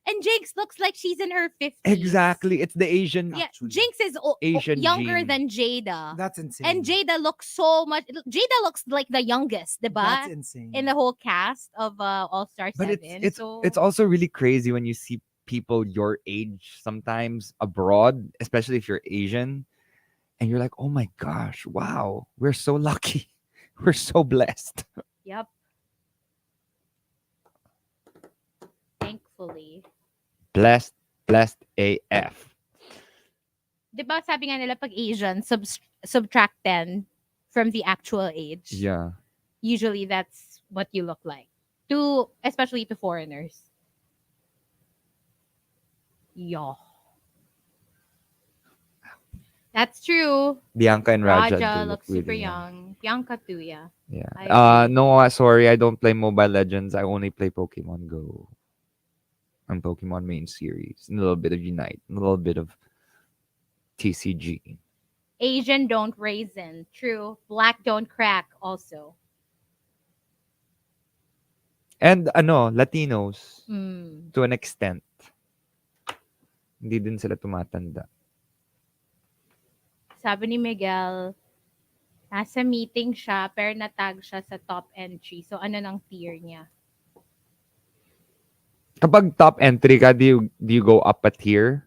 And Jinx looks like she's in her 50s. Exactly. It's the Asian. Yeah, Actually. Jinx is Asian younger gene. than Jada. That's insane. And Jada looks so much. Jada looks like the youngest, diba? That's insane. In the whole cast of All Star 7. But it's also really crazy when you see people your age sometimes abroad, especially if you're Asian, and you're like, oh my gosh, wow, we're so lucky. We're so blessed. Yep. Thankfully. Blessed AF. Diba sabi nga nila pag Asian, subtract 10 from the actual age. Yeah. Usually that's what you look like. Especially to foreigners. Yeah. That's true. Bianca and Raja, Raja do looks look super really young. Bianca too, yeah. Yeah. I agree. No, sorry, I don't play Mobile Legends. I only play Pokemon Go. And Pokemon main series. And a little bit of Unite. And a little bit of TCG. Asian don't raisin. True. Black don't crack also. And Latinos Mm. to an extent. Hindi din sila tumatanda. Sabi ni Miguel, nasa meeting siya, pero natag siya sa top entry. So, ano ng tier niya? Kapag top entry ka, do you go up a tier?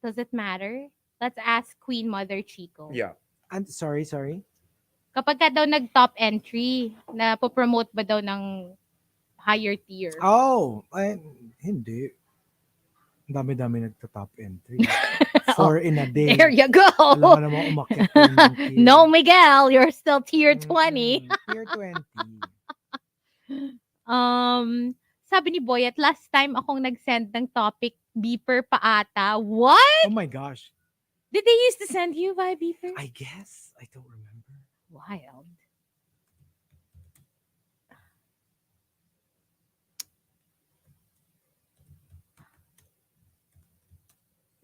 Does it matter? Let's ask Queen Mother Chico. Yeah. I'm sorry. Kapag ka daw nag-top entry, na po-promote ba daw ng higher tier? Oh, hindi. Dami-dami nagta-top entry. 4 in a day. There you go. Alam mo naman umakyat yun ng tier. No, Miguel, you're still tier 20. Tier 20. Sabi ni Boyet, last time akong nag-send ng topic, beeper pa ata. What? Oh my gosh. Did they used to send you via beeper? I guess. I don't remember. Wild.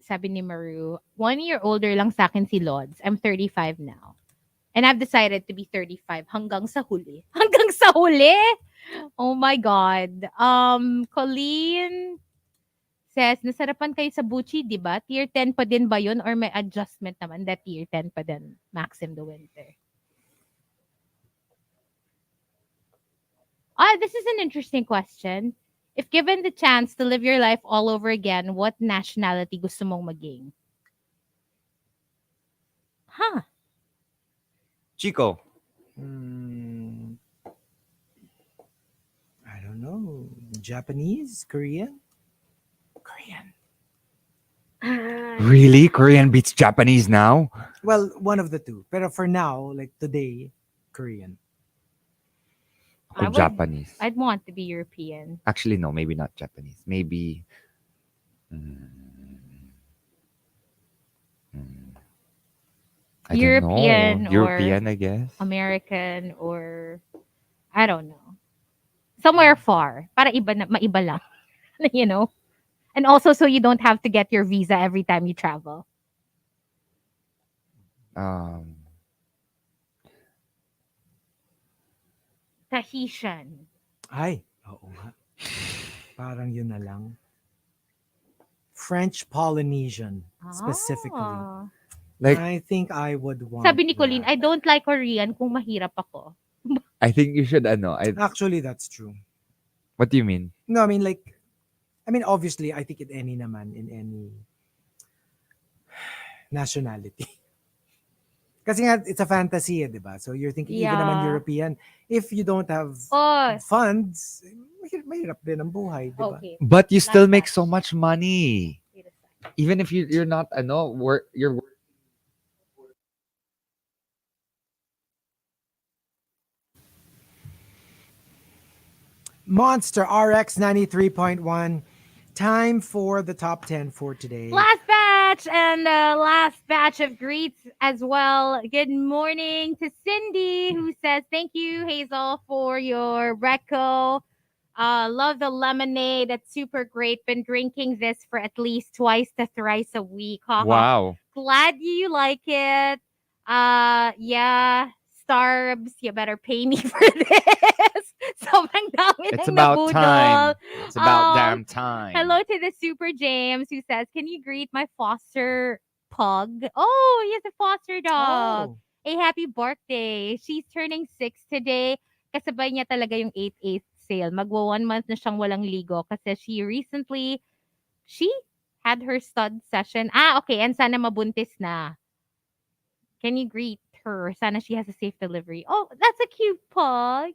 Sabi ni Maru, 1 year older lang sa akin si Lods. I'm 35 now. And I've decided to be 35 hanggang sa huli. Hanggang sa huli? Oh my God. Colleen says, nasarapan kayo sa Buchi, di ba? Tier 10 pa din ba yun? Or may adjustment naman that tier 10 pa din, Maxim the Winter? This is an interesting question. If given the chance to live your life all over again, what nationality gusto mong maging? Huh. Chico. I don't know. Japanese? Korean? Really? Korean beats Japanese now? Well, one of the two. Pero for now, like today, Korean. Or Japanese? I'd want to be European. Actually, no. Maybe not Japanese. Maybe... I European don't know. European, I guess. American or I don't know. Somewhere far. Para maiba lang. You know? And also so you don't have to get your visa every time you travel. Tahitian. Ay, oo nga. Parang yun na lang. French Polynesian, specifically. Ah. Like, I think I would want Sabi ni Colleen, that. I don't like Korean kung mahirap ako. I think you should, Actually, that's true. what do you mean? No, I mean, obviously, I think in any nationality. Kasi nga, it's a fantasy, di ba? So you're thinking even naman Yeah. European, if you don't have Oh, funds, mahirap din ang buhay, di ba? okay. But you still Like make that. so much money. Even if you're not, you're... Monster RX93.1. Time for the top 10 for today. Last batch and last batch of greets as well. Good morning to Cindy, who says, thank you, Hazel, for your reco. Love the lemonade. That's super great. Been drinking this for at least twice to thrice a week. Wow. Glad you like it. Yeah, Starbs, you better pay me for this. Sobrang dami It's ng about nabudol. time. It's about Um, damn time. Hello to the Super James, who says, can you greet my foster pug? Oh, he has a foster dog. Oh, A happy birthday. She's turning 6 today. Kasabay niya talaga yung 8/8 sale. Magwa 1 month na siyang walang ligo kasi she had her stud session. Okay. And sana mabuntis na. Can you greet her? Sana she has a safe delivery. Oh, that's a cute pug.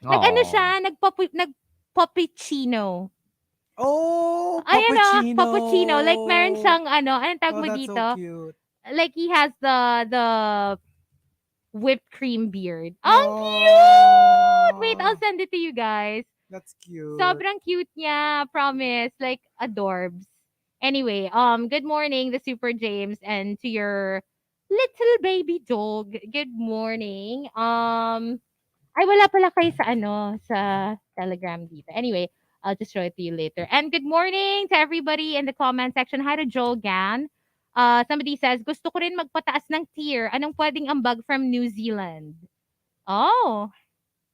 Nag-ano Aw. siya? Nag-puppuccino. oh, Ayun puppuccino. puppuccino. Like, meron siyang anong tawag Oh, mo that's dito? so cute. Like, he has the whipped cream beard. Ang Oh, cute! Wait, I'll send it to you guys. That's cute. Sobrang cute niya, promise. Like, adorbs. Anyway, good morning, the Super James, and to your little baby dog. Good morning. Ay, wala pala kayo sa Telegram dito. Anyway, I'll just show it to you later. And good morning to everybody in the comment section. Hi to Joel Gan. Somebody says, gusto ko rin magpataas ng tier. Anong pwedeng ambag from New Zealand? Oh.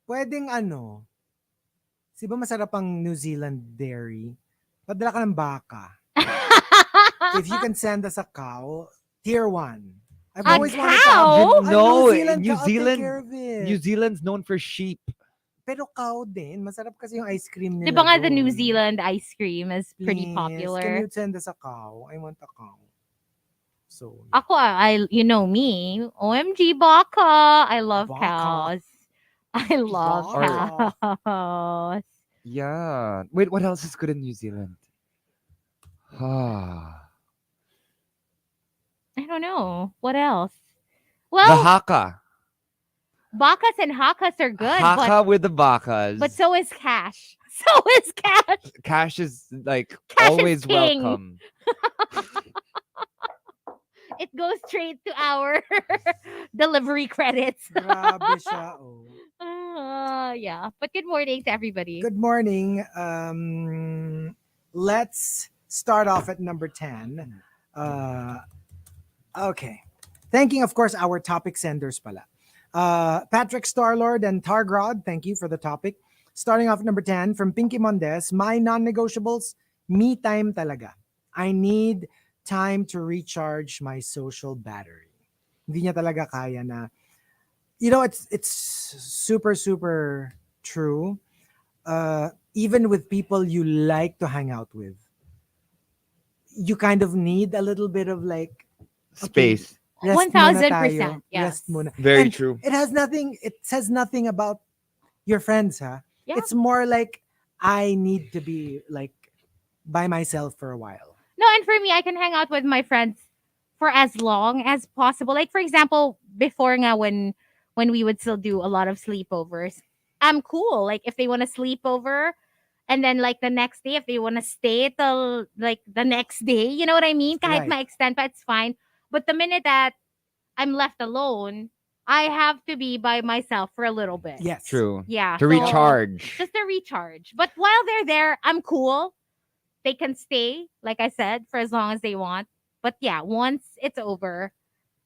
Pwedeng di ba masarap ang New Zealand dairy? Padala ka ng baka. If you can send us a cow, tier 1. I've A always wanted to cow? have a No, New New Zealand cow. I'll take Zealand- care of it. New Zealand's known for sheep. Pero cow din. Masarap kasi yung ice cream nila Di ba nga the doon. New Zealand ice cream is pretty Yes. popular? Can you send us a cow? I want a cow. So, Ako, you know me. OMG, baka. I love Baka. cows. I love Baka. cows. Yeah. Wait, what else is good in New Zealand? I don't know. What else? The Well, haka. bakas and hakas are good, Haka with the bakas. but so is cash. So is cash. Cash is like Cash is always king. welcome. It goes straight to our delivery credits. grabe siya. Oh. Yeah. But good morning to everybody. Good morning. Let's start off at number 10. Okay. Thanking, of course, our topic senders pala. Patrick Starlord and Targrod, thank you for the topic. Starting off at number 10 from Pinky Mondes, my non-negotiables, me time talaga. I need time to recharge my social battery. Hindi niya talaga kaya na. You know, it's super, super true. Even with people you like to hang out with, you kind of need a little bit of like Space. rest 1000%, muna tayo, yes. Rest muna. Very And true. it says nothing about your friends, huh? Yeah. It's more like I need to be like by myself for a while. No, and for me, I can hang out with my friends for as long as possible. Like, for example, before nga when we would still do a lot of sleepovers, I'm cool. Like, if they want to sleep over, and then like the next day, if they want to stay till like the next day, you know what I mean? Kahit Right. ma-extend pa, it's fine. But the minute that I'm left alone, I have to be by myself for a little bit. Yes. True. Yeah. To so- recharge. Just to recharge. But while they're there, I'm cool. They can stay, like I said, for as long as they want. But yeah, once it's over,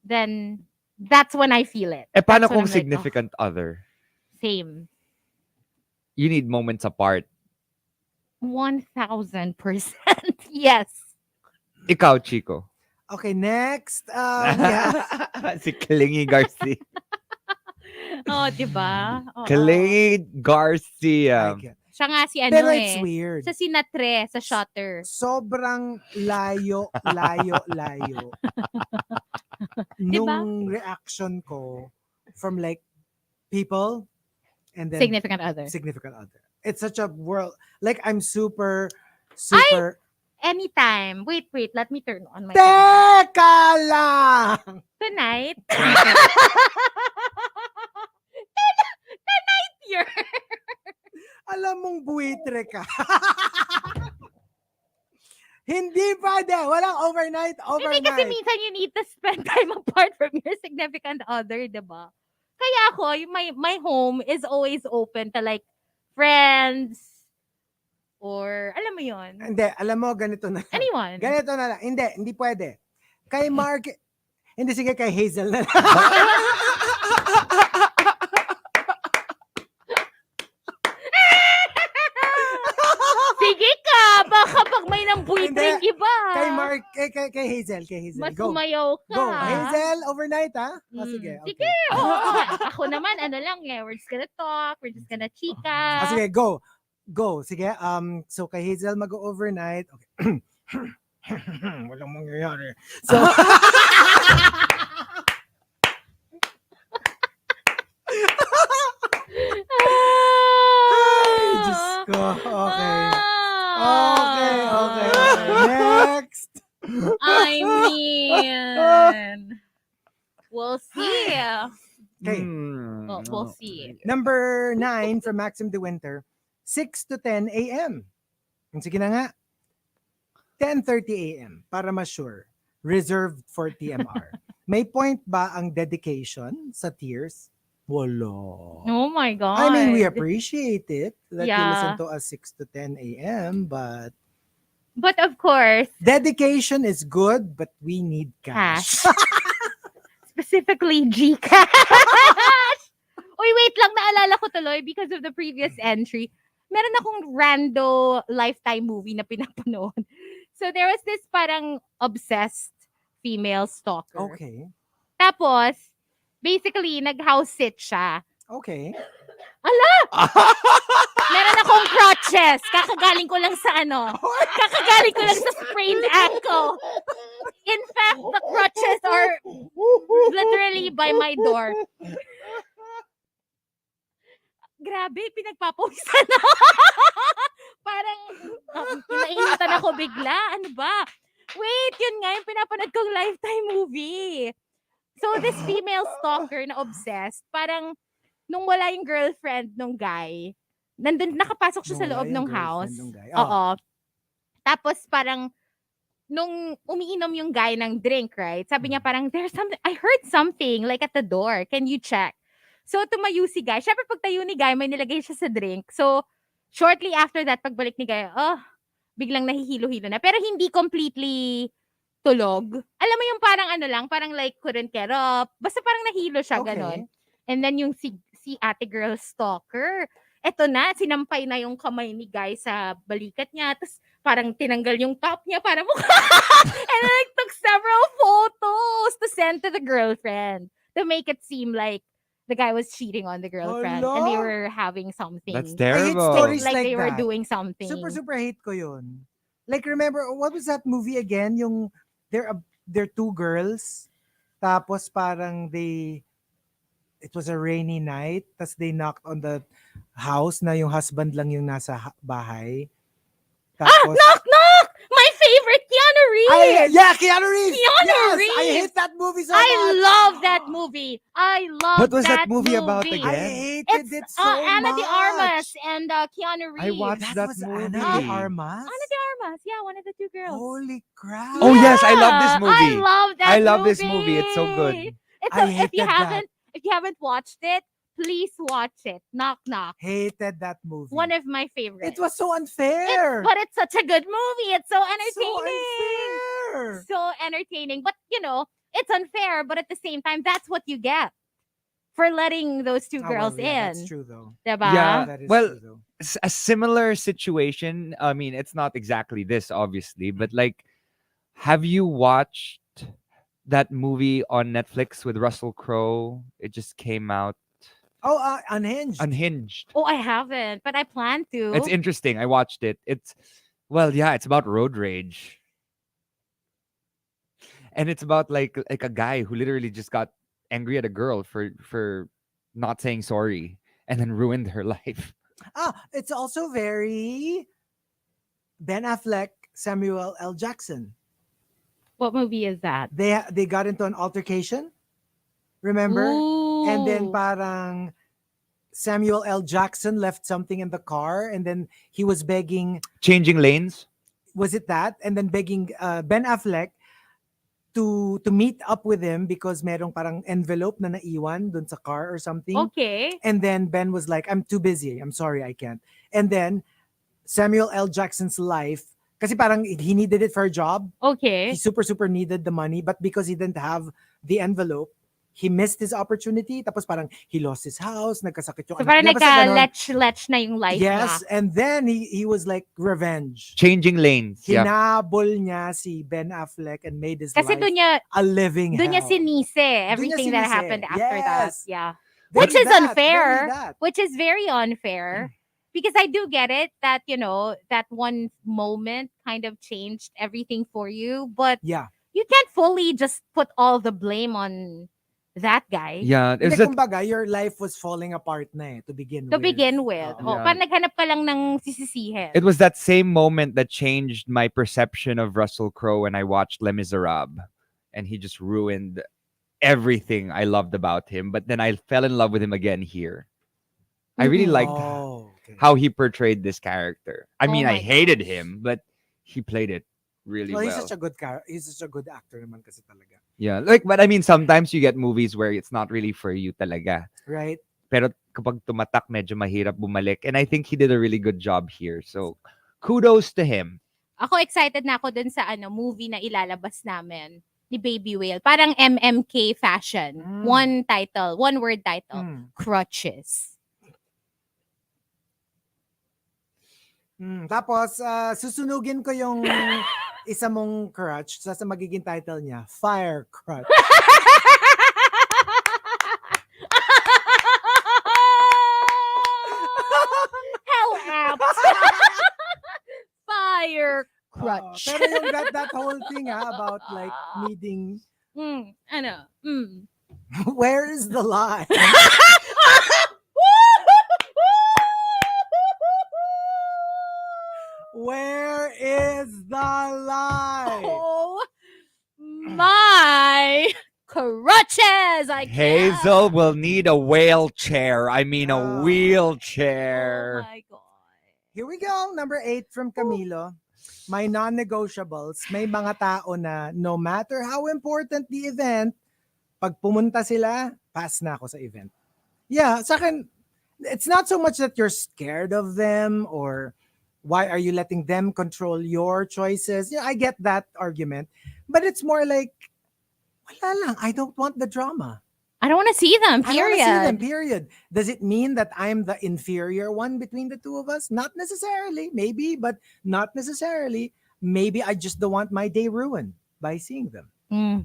then that's when I feel it. Eh, paano That's when kung I'm like, "Oh, significant other? same. You need moments apart. 1000%. Yes. Ikaw, Chico. Okay, next. Yeah. Si Clingy Garcia. Oh, diba? Oo. Clingy Garcia. I get it. Siya nga si ano Pero it's eh. weird. Sa Sinatre, sa Shutter. Sobrang layo nung reaction ko from like people and then Significant other. significant other. It's such a world. Like I'm super. Anytime. Wait. Let me turn on my camera. Teka lang! Tonight. Tonight here. Alam mong buitre ka. Hindi pwede. Walang overnight. Hindi kasi minsan you need to spend time apart from your significant other, diba? Kaya ako, my home is always open to like friends or alam mo yon. Hindi, alam mo, ganito na lang. Anyone. Ganito na lang. Hindi pwede. Kay Mark, hindi, sige, kay Hazel na lang. Sige ka, baka pag may nang buitre iba. Kay Mark, kay Hazel, Mas Go. sumayaw ka. Go. Hazel, overnight, ha? Sige. Sige, ako naman, ano lang we're just gonna talk, we're just gonna chika. Sige, go. Sige, so kay Hazel mag-overnight. Okay. Walang mangyayari. So, ay, Diyos ko. Okay. Next. I mean, we'll see. Okay. We'll see. Number 9 from Maxim De Winter, 6 to 10 a.m. Sige na nga. 10:30 a.m. para mas sure. Reserved for TMR. May point ba ang dedication sa tears? Wala. Oh my God. I mean, we appreciate it that you Yeah. listen to us 6 to 10 a.m. But of course, dedication is good, but we need cash. specifically Gcash. Uy, wait lang, naalala ko tuloy because of the previous entry. Meron akong rando lifetime movie na pinapanood. So there was this parang obsessed female stalker. Okay. Tapos, basically, nag-house sit siya. Okay. Meron akong crutches. Kakagaling ko lang sa Kakagaling ko lang sa sprained ankle. In fact, the crutches are literally by my door. Grabe, pinagpapawisan ako. Parang, nainitan ako bigla. Ano ba? Wait, yun nga yung pinapanood kong lifetime movie. So, this female stalker na obsessed, parang, nung wala yung girlfriend nung guy, nandun, nakapasok siya sa loob ng house. Oo. Tapos, parang, nung umiinom yung guy ng drink, right? Sabi niya parang, there's something, I heard something, like at the door. Can you check? So, tumayo si guy. Siyempre, pag tayo ni guy, may nilagay siya sa drink. So, shortly after that, pagbalik ni guy, biglang nahihilo-hilo na. Pero hindi completely tulog. Alam mo yung parang parang like couldn't get up. Basta parang nahilo siya, ganon. And then yung si ate girl stalker, eto na, sinampay na yung kamay ni guy sa balikat niya. Tapos parang tinanggal yung top niya para mukha. And then like, took several photos to send to the girlfriend to make it seem like the guy was cheating on the girlfriend and they were having something. That's I hate terrible. stories Like like they were that. doing something. Super hate ko yun. Like, remember, what was that movie again? Yung, they're two girls, tapos parang it was a rainy night, tapos they knocked on the house na yung husband lang yung nasa bahay. Tapos, Knock! My favorite, Keanu Reeves! Keanu Reeves! Keanu Yes! I Reeves! hate that movie so much! I love that movie. I love What was that movie about I again? hated it so much! Ana de Armas and Keanu Reeves. I watched that was movie. Ana de Armas? Ana de Armas, yeah, one of the two girls. Holy crap! Oh, yes, I love this movie. I love that I love movie. this movie. It's so good. If you haven't watched it, please watch it. Knock knock. Hated that movie. One of my favorites. It was so unfair. But it's such a good movie. It's so so entertaining. unfair. So entertaining. But it's unfair, but at the same time, that's what you get for letting those two girls in. That's true though. Diba? Yeah. That is Well, true though. A similar situation. I mean, it's not exactly this, obviously, but like, have you watched that movie on Netflix with Russell Crowe? It just came out. Oh, Unhinged. Unhinged. Oh, I haven't, but I plan to. It's interesting. I watched it. It's about road rage. And it's about like a guy who literally just got angry at a girl for not saying sorry and then ruined her life. It's also very Ben Affleck, Samuel L. Jackson. What movie is that? They got into an altercation. Remember? And then Ooh. parang Samuel L. Jackson left something in the car, and then he was begging. Changing lanes. Was it that? And then begging Ben Affleck to meet up with him because merong parang envelope na naiwan dun sa car or something. Okay. And then Ben was like, I'm too busy. I'm sorry, I can't. And then Samuel L. Jackson's life, kasi parang he needed it for a job. Okay. He super needed the money, but because he didn't have the envelope, he missed his opportunity. Tapos parang he lost his house, nagkasakit yung So anak parang niya. Basta ganon. nagka-lech na yung life Yes, niya. and then he was like revenge. Changing lanes. Yeah. Hinabol niya si Ben Affleck and made his Kasi life doon niya, a living doon niya hell. sinise everything that sinise. happened after that. Yes. Yeah. Very Which is that, unfair. very that. Which is very unfair. Because I do get it that, that one moment kind of changed everything for you. But Yeah. you can't fully just put all the blame on that guy. Yeah. Hindi, Is that kumbaga, your life was falling apart na to begin To with. begin with. Oo. Oh, Yeah. parang naghanap ka lang ng sisisihin. it was that same moment that changed my perception of Russell Crowe when I watched Les Miserables, and he just ruined everything I loved about him. But then I fell in love with him again here. I really liked Oh, okay. how he portrayed this character. I Oh mean, I my hated gosh. him, but he played it really Well, well. he's such a good actor naman kasi talaga. Yeah, but I mean, sometimes you get movies where it's not really for you talaga. Right? Pero kapag tumatak, medyo mahirap bumalik. And I think he did a really good job here. So, kudos to him. Ako excited na ako dun sa movie na ilalabas namin ni Baby Whale. Parang MMK fashion. One word title. Crutches. Tapos, susunugin ko yung isa mong crutch. Sa magiging title niya, Fire Crutch. Hell apt. Fire crutch. Pero yung that whole thing about like needing, Ano? where is the lie? Where is the lie? Oh my crutches! I can't. Hazel will need a wheelchair. I mean, a Oh. wheelchair. Oh my god. Here we go. Number 8 from Camilo. My non-negotiables. May mga tao na no matter how important the event, pag pumunta sila, pass na ako sa event. Yeah, sa akin, it's not so much that you're scared of them or why are you letting them control your choices. Yeah, I get that argument. But it's more like, wala lang, I don't want the drama. I don't want to see them, I don't period. want to see them, period. Does it mean that I'm the inferior one between the two of us? Not necessarily. Maybe, but not necessarily. Maybe I just don't want my day ruined by seeing them.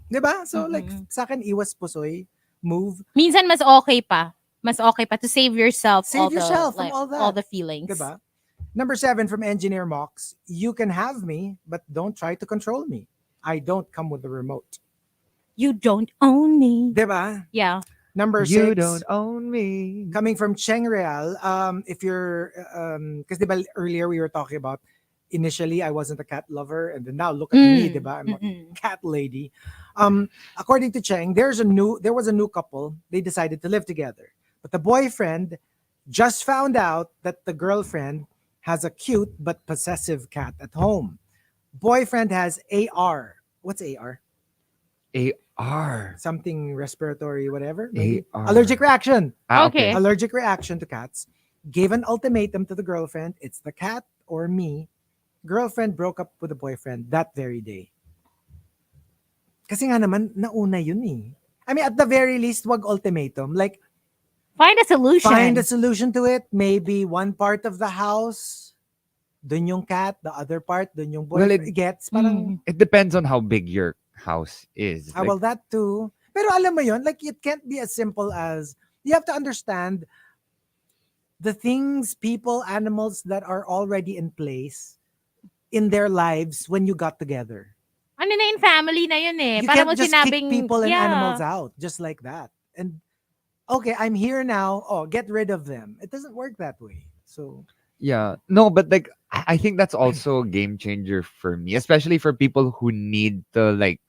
Diba? So like, sa akin, iwas pusoy, move. Minsan mas okay pa. Mas okay pa to save yourself Save yourself from like, all that. all the feelings. Diba? Number 7 from Engineer Mox. You can have me, but don't try to control me. I don't come with the remote. You don't own me. Diba? Yeah. Number 6. You don't own me. Coming from Cheng Real, if you're, because diba earlier we were talking about, initially I wasn't a cat lover, and then now look at me, diba? I'm a cat lady. According to Cheng, there was a new couple. They decided to live together, but the boyfriend just found out that the girlfriend has a cute but possessive cat at home. Boyfriend has AR. What's AR? AR. Something respiratory, whatever. Maybe. AR. Allergic reaction. Okay. Allergic reaction to cats. Gave an ultimatum to the girlfriend. It's the cat or me. Girlfriend broke up with the boyfriend that very day. Kasi nga naman, nauna yun eh. I mean, at the very least, wag ultimatum. Like, Find a solution. find a solution to it. Maybe one part of the house, dun yung cat. The other part, dun yung Well, boyfriend. Gets, parang, It depends on how big your house is. well, that too. Pero alam mo yun, like, it can't be as simple as, you have to understand the things, people, animals that are already in place in their lives when you got together. Ano na yung family na yun eh. You Para can't mo just sinabing, kick people and yeah. animals out just like that. And okay, I'm here now. Oh, get rid of them. It doesn't work that way. So Yeah. No, but like I think that's also a game changer for me, especially for people who need to like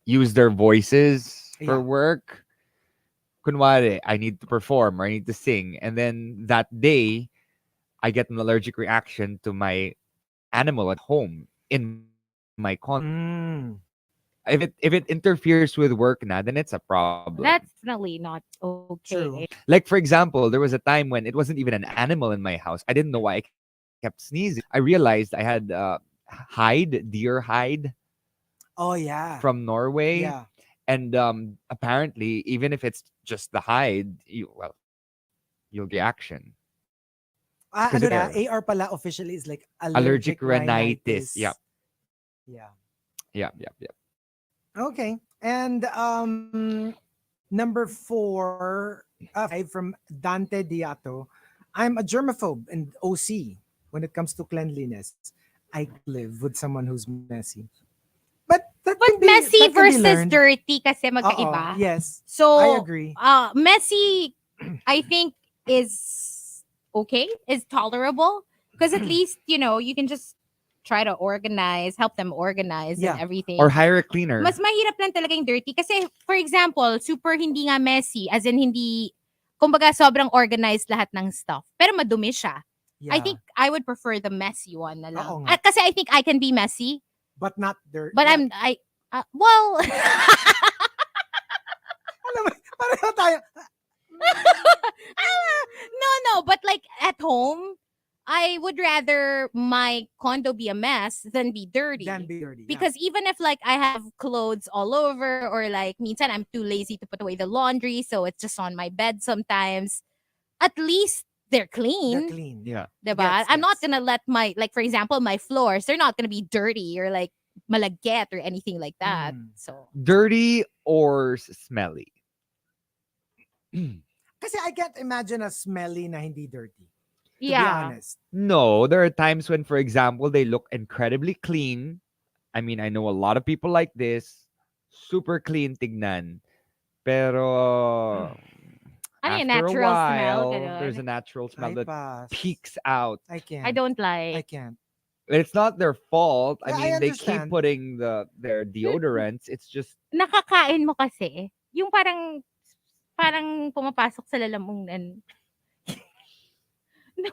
use their voices for Yeah. work. kunwari, I need to perform or I need to sing, and then that day I get an allergic reaction to my animal at home in my condo. Mm. If it interferes with work na, then it's a problem. That's definitely not okay. True. Like for example, there was a time when it wasn't even an animal in my house. I didn't know why I kept sneezing. I realized I had deer hide Oh yeah. from Norway, Yeah. and apparently, even if it's just the hide, you'll get reaction because Ano it's na, there. AR pala officially is like Allergic allergic rhinitis. rhinitis. Yep, Yeah. yep. Okay. And number 4, 5 from Dante Diato. I'm a germaphobe and OC when it comes to cleanliness. I can't live with someone who's messy. But But messy that can be versus learned. dirty kasi Oo, magkaiba. yes. I So, agree. messy, I think, is okay, is tolerable. Because at least, you can just try to organize, help them organize and Yeah. everything. Or hire a cleaner. Mas mahirap lang talaga yung dirty. Kasi, for example, super hindi nga messy, as in hindi, kumbaga sobrang organized lahat ng stuff. Pero madumi siya. Yeah. I think I would prefer the messy one na lang. Oo nga. Kasi I think I can be messy, But not dirty. but well, Alam mo, pareho tayo. no, but like at home, I would rather my condo be a mess than be dirty. Than be dirty. Because even if like I have clothes all over or like minsan I'm too lazy to put away the laundry, so it's just on my bed sometimes, at least they're clean. They're clean. Yeah. Diba? I'm not gonna let like for example, my floors, they're not gonna be dirty or like malagkit or anything like that. So Dirty or smelly? Kasi I can't imagine a smelly na hindi dirty. To be yeah. honest. No, there are times when, for example, they look incredibly clean. I mean, I know a lot of people like this. Super clean tignan. Pero Ano yung after a natural smell? while, Ganun. there's a natural smell I that pass. peeks out. I can't. I don't I like. can't. It's not their fault. Yeah, I I mean, they keep understand. putting their deodorants. It's just Nakakain mo kasi, yung parang pumapasok sa lalamunan. No,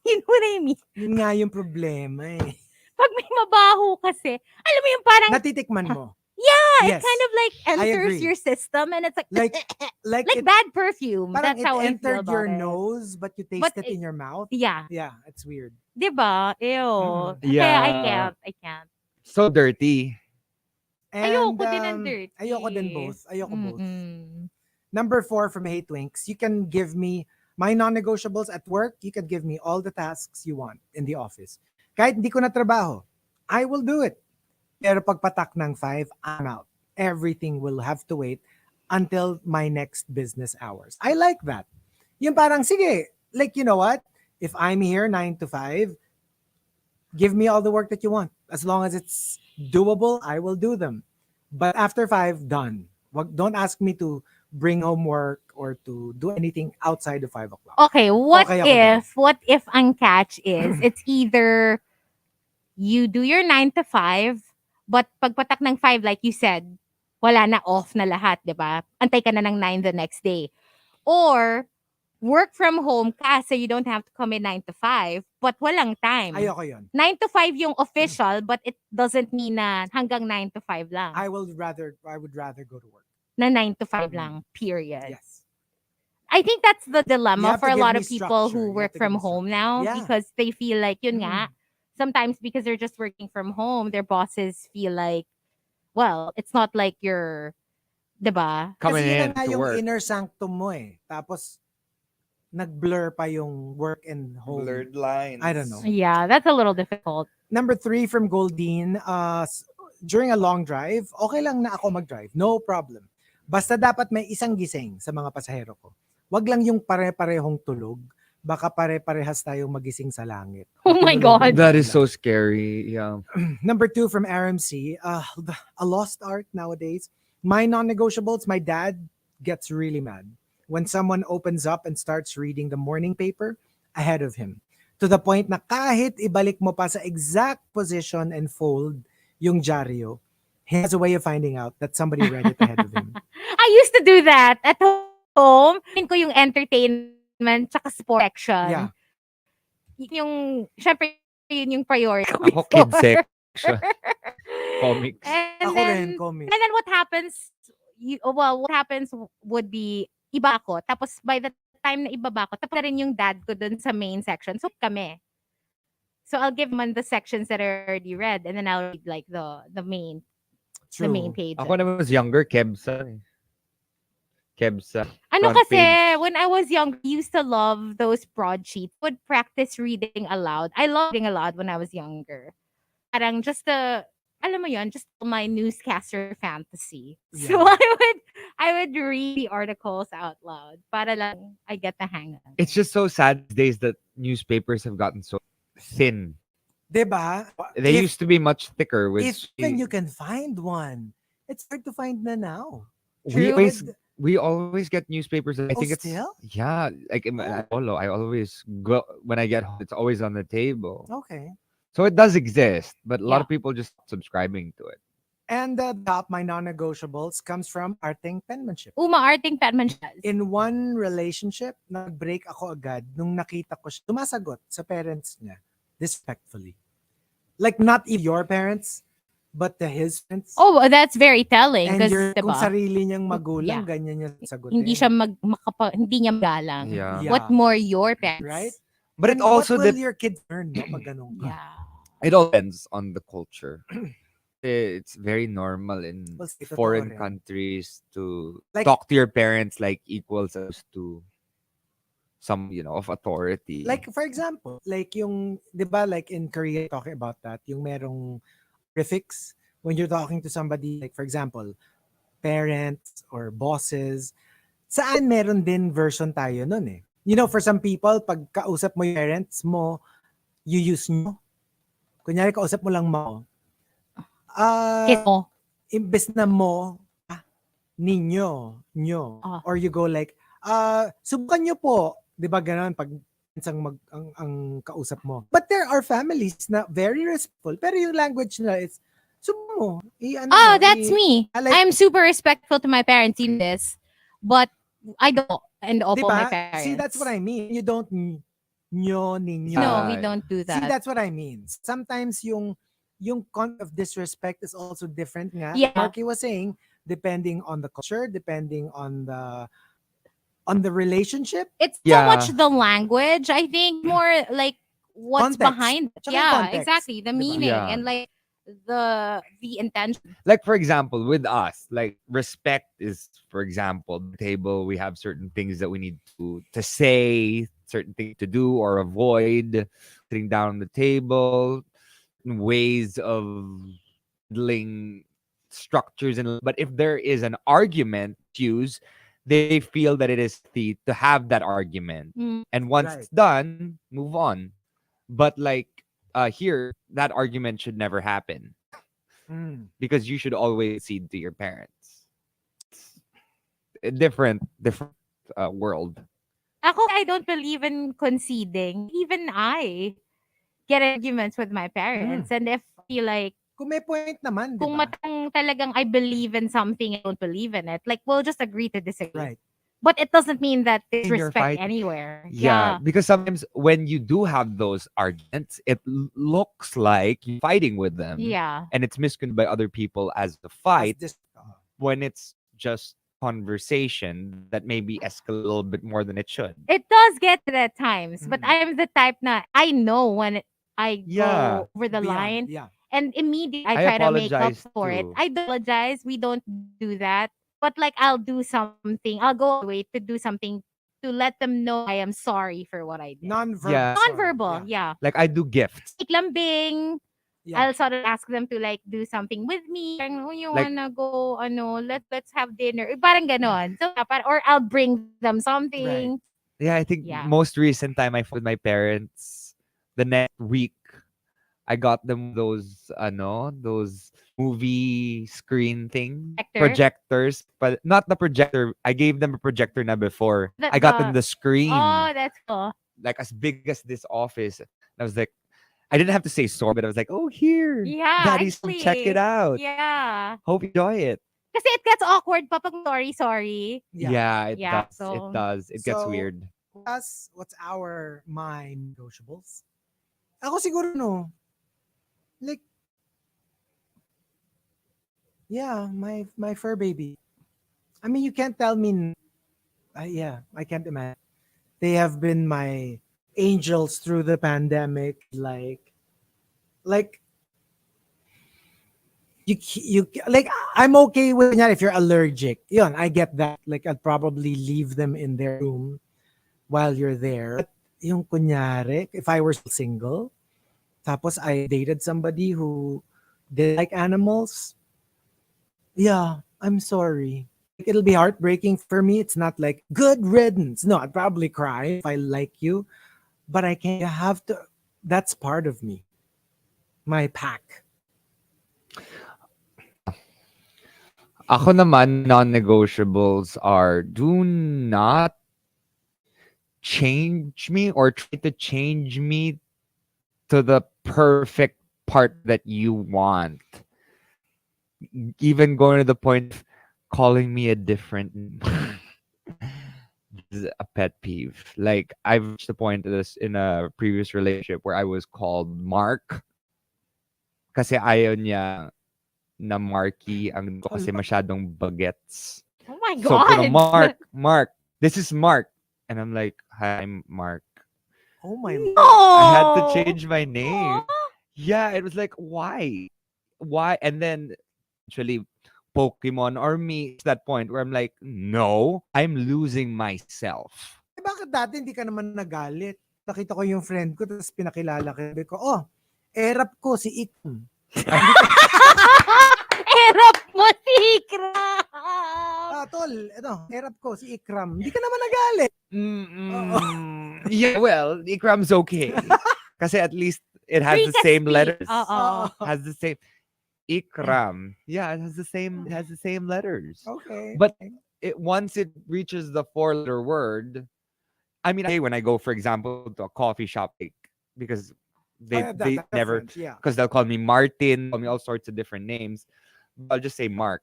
you know what I mean? Yun nga yung problema eh. Pag may mabaho kasi, alam mo yung parang, Natitikman mo. it Yes. kind of like enters agree. your system and it's like Like like it, bad perfume. parang That's how it I feel entered about your it. nose but you taste But it in your mouth. Yeah. Yeah, it's weird. Diba? Ew. Kaya Yeah. I can't. so dirty. And Ayoko din ng dirty. ayoko din both. Ayoko both. Mm-mm. Number 4 from Hate Winks. You can give me my non-negotiables at work. You can give me all the tasks you want in the office. Kahit hindi ko na trabaho, I will do it. Pero pagpatak ng 5, I'm out. Everything will have to wait until my next business hours. I like that. Yung parang, sige, like, you know what? If I'm here 9 to 5, give me all the work that you want. As long as it's doable, I will do them. But after 5, done. Don't ask me to bring home work or to do anything outside of 5 o'clock. Okay, what Okay ako dun. if ang catch is it's either you do your 9 to 5 but pagpatak ng 5 like you said, wala na, off na lahat, 'di ba? Antay ka na ng 9 the next day. Or work from home ka so you don't have to come in 9 to 5 but walang time. Ayoko yun. 9 to 5 yung official but it doesn't mean na hanggang 9 to 5 lang. I would rather go to work. Na 9 to 5 lang, period. Yes. I think that's the You dilemma have for to a give lot me of people structure. who You have work to give from me home structure. now Yeah. because they feel like yun Mm. nga, sometimes because they're just working from home, their bosses feel like, well, it's not like you're, 'di ba? Coming Kasi yun in na nga to yung work. inner sanctum mo eh. Tapos, nag-blur pa yung work and home. lines. I don't know. Yeah, that's a little difficult. Number 3 from Goldine, during a long drive, okay lang na ako mag-drive. No problem. Basta dapat may isang gising sa mga pasahero ko. Wag lang yung pare-parehong tulog. Baka pare-parehas tayong magising sa langit. Oh my God. That is so scary. Yeah. Number 2 from RMC, a lost art nowadays. My non-negotiables, my dad gets really mad when someone opens up and starts reading the morning paper ahead of him. To the point na kahit ibalik mo pa sa exact position and fold yung dyaryo, he has a way of finding out that somebody read it ahead of him. I used to do that at home. home, ko yung entertainment tsaka sports Yeah. section. Syempre, yun yung priority ko Ako kid before. section. Comics. And Ako rin, then, comics. and then what happens, what happens would be, iba ako. Tapos by the time na ibaba ko, tapos na rin yung dad ko dun sa main section. So, kami. So, I'll give man the sections that are already read, and then I'll read like the main True. page. Ako when I was younger, Kebsa. Ano Front kasi, page. when I was young, I used to love those broadsheets. Would practice reading aloud. I loved reading aloud when I was younger. Parang just alam mo yun, just my newscaster fantasy. So Yeah. I would read the articles out loud para lang I get the hang of it. It's just so sad these days that newspapers have gotten so thin. Diba? They If- used to be much thicker. If even you can find one, it's hard to find na now. we True. always get newspapers. I Oh, think it's still? yeah. Like in Oh. Polo, I always go when I get home. It's always on the table. Okay. So it does exist, but a lot Yeah. of people just stop subscribing to it. And the top, my non-negotiables, comes from arting penmanship. Umaarting penmanship. In one relationship, nag-break ako agad nung nakita ko siya sumasagot sa parents niya respectfully. Like not even your parents, but to his parents. Oh, that's very telling. and Kasi, kung diba, sarili niyang magulang, Yeah. ganyan niya sagutin. hindi siya hindi niya magalang. Yeah. Yeah. What more your parents? Right? But And it also what will your kids learn, no? Pag ganun ka? Yeah. it all depends on the culture. It's very normal in Well, say totoo foreign rin. countries to Like- talk to your parents like equals as to some, of authority. Like, for example, like yung, di ba, like in Korea, talking about that, yung merong prefix, when you're talking to somebody, like, for example, parents or bosses, saan meron din version tayo nun eh. For some people, pag kausap mo yung parents mo, you use nyo. Kunyari, kausap mo lang mo. Ito. Imbes na mo, ninyo, nyo. Ah. Or you go like, subukan nyo po. Di ba ganon pag ang kausap mo. But there are families na very respectful, pero yung language nila is, subukan mo. That's me. I like- I'm super respectful to my parents in this, but I don't and Di opo ba? my parents. See, that's what I mean. You don't nyo, ninyo. No, we don't do that. See, that's what I mean. Sometimes yung concept of disrespect is also different nga. Yeah. Markki was saying, depending on the culture, depending on the relationship. It's Yeah. so much the language. I think more like what's Context. behind it. Tsaka Yeah, context, exactly. The diba? meaning Yeah. and like the intention. Like for example, with us, like respect is, for example, the table. We have certain things that we need to say, certain things to do or avoid. Sitting down on the table, ways of handling structures, but if there is an argument used, they feel that it is to have that argument, Mm. and once Right. it's done, move on. But like here, that argument should never happen. Because you should always cede to your parents. It's a different world. I don't believe in conceding. Even I get arguments with my parents. And if I feel like Kung may point naman, di kung ba? matang talagang I believe in something, I don't believe in it. Like, we'll just agree to disagree. Right. But it doesn't mean that there's In your respect fight. anywhere. Yeah, because sometimes when you do have those arguments, it looks like you're fighting with them. Yeah. And it's misconstrued by other people as a As fight this- when it's just conversation that maybe escalate a little bit more than it should. It does get to that times. But Mm. I am the type na I know when I Yeah. go over the beyond, line. Yeah. And immediately I I try to make up apologize for it. too. I do apologize. We don't do that. But like I'll do something. I'll go away to do something to let them know I am sorry for what I did. Non-verbal. Yeah. sorry. Non-verbal, yeah. Like I do gifts. Like lambing. Yeah. I'll sort of ask them to like do something with me. Parang, oh, you Like- wanna go, let's have dinner. Parang ganon. So, or I'll bring them something. Yeah, I think Yeah. most recent time I fought with my parents, the next week, I got them those movie screen thing Projector? projectors, but not the projector. I gave them a projector na before. I got them the screen, Oh, that's cool. like as big as this office. And I was like, I didn't have to say sorry, but I was like, oh here, Yeah, Daddy's check actually, it out. Yeah. Hope you enjoy it. Kasi it gets awkward pa pag sorry. Yeah. Yeah, it Yeah, does. It so does. It gets So, weird. what's our my negotiables? Ako siguro no. Like, yeah, my fur baby. I mean, you can't tell me. Yeah, I can't imagine. They have been my angels through the pandemic. Like like I'm okay with kunyari, if you're allergic. Yun, I get that. Like I'll probably leave them in their room while you're there. But yung kunyari, if I were still single, tapos I dated somebody who did like animals, yeah, I'm sorry. Like, it'll be heartbreaking for me. It's not like good riddance. No, I'd probably cry if I like you, but I can't. You have to. That's part of me. My pack. Ako naman, non-negotiables are do not change me or try to change me to the perfect part that you want. Even going to the point of calling me a different this is a pet peeve. Like I've reached the point of this in a previous relationship where I was called Mark kasi ayaw niya na Markki ang ko kasi Hala. masyadong bagets. oh my So puro god. Mark, this is Mark. And I'm like, hi, I'm Mark. Oh my. I had to Oh. change my name. Aw. Yeah, it was like, why? Why? And then actually Pokemon or me, it's that point where I'm like, no, I'm losing myself. Eh, bakit dati hindi ka naman nagalit? Nakita ko yung friend ko, tapos pinakilala ko. Sabi ko, oh, erap ko si Ikram. Erap mo si Ikram. Tol, erap ko si Ikram. Hindi ka naman nagalit. Yeah, well, Ikram's okay. Kasi at least it has We the can same speak. letters. Oo. Has the same Ikram. Yeah, it has the same letters. Okay. But once it reaches the 4-letter word, I mean, when I go, for example, to a coffee shop, because they That never, difference, yeah. because they'll call me Martin, call me all sorts of different names. I'll just say Mark.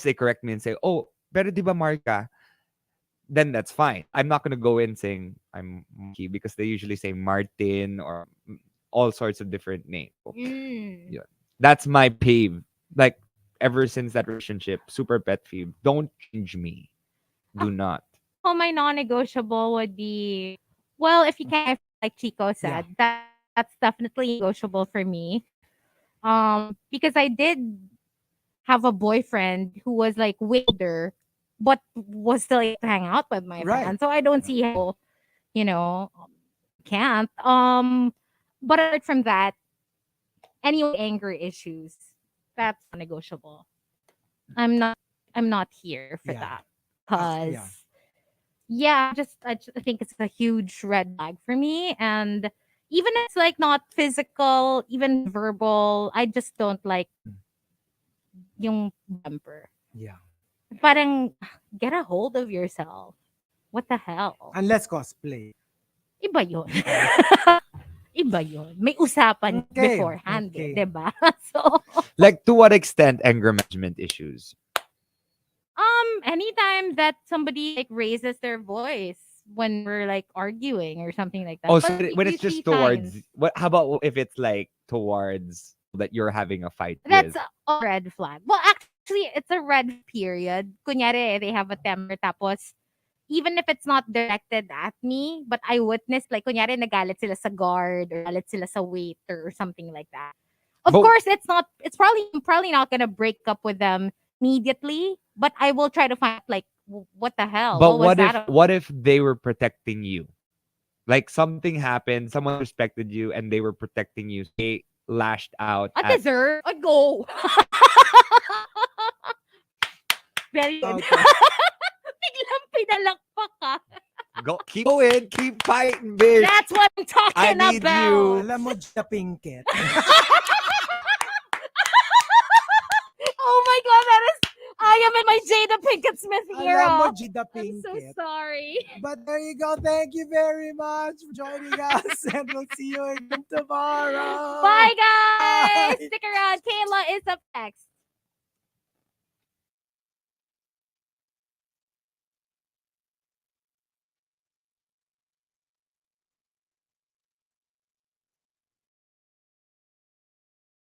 They correct me and say, "Oh, pero di ba Mark ka?" Then that's fine. I'm not gonna go in saying I'm Markki because they usually say Martin or all sorts of different names. Mm. Yeah. That's my peeve. Like ever since that relationship, super pet peeve. Don't change me. Do not. Well, my non-negotiable would be, well, if you can, like Chico said, that's definitely negotiable for me. Because I did have a boyfriend who was like way older, but was still able to hang out with my Right. friends. So I don't see how, you know, can't. But aside from that, any anger issues, that's negotiable. I'm not. I'm not here for Yeah. that Yeah. because I think it's a huge red flag for me. And even if it's like not physical, even verbal, I just don't like yung bumper. Yeah. Parang get a hold of yourself. What the hell? Unless cosplay. Iba yun. Iba yun. May usapan Okay. beforehand, Okay. diba? So, Like to what extent anger management issues? anytime that somebody like raises their voice when we're like arguing or something like that. Oh, But so when you it's see just towards signs. what? How about if it's like towards that you're having a fight That's with? a red flag. Well, actually, it's a red period. Kunyari, they have a temper tapos even if it's not directed at me, but I witnessed like kunyari nagalit sila sa guard or nagalit sila sa waiter or something like that. Of But- course, it's probably not gonna break up with them immediately, but I will try to find like what the hell? But what was what if that? what if they were protecting you? Like something happened, someone respected you, and they were protecting you. They lashed out A at dessert? A go. Very good. Okay. Biglang pinalakpak ka. go keep going, keep fighting, bitch. That's what I'm talking I need about. you. Alam mo, Gina Pinkett. Oh my god, I am in my Jada Pinkett Smith Alam mo, era. Gina I'm so Pinkett. sorry. But there you go. Thank you very much for joining us. And we'll see you again tomorrow. Bye guys. Bye. Stick around. Kayla is up next.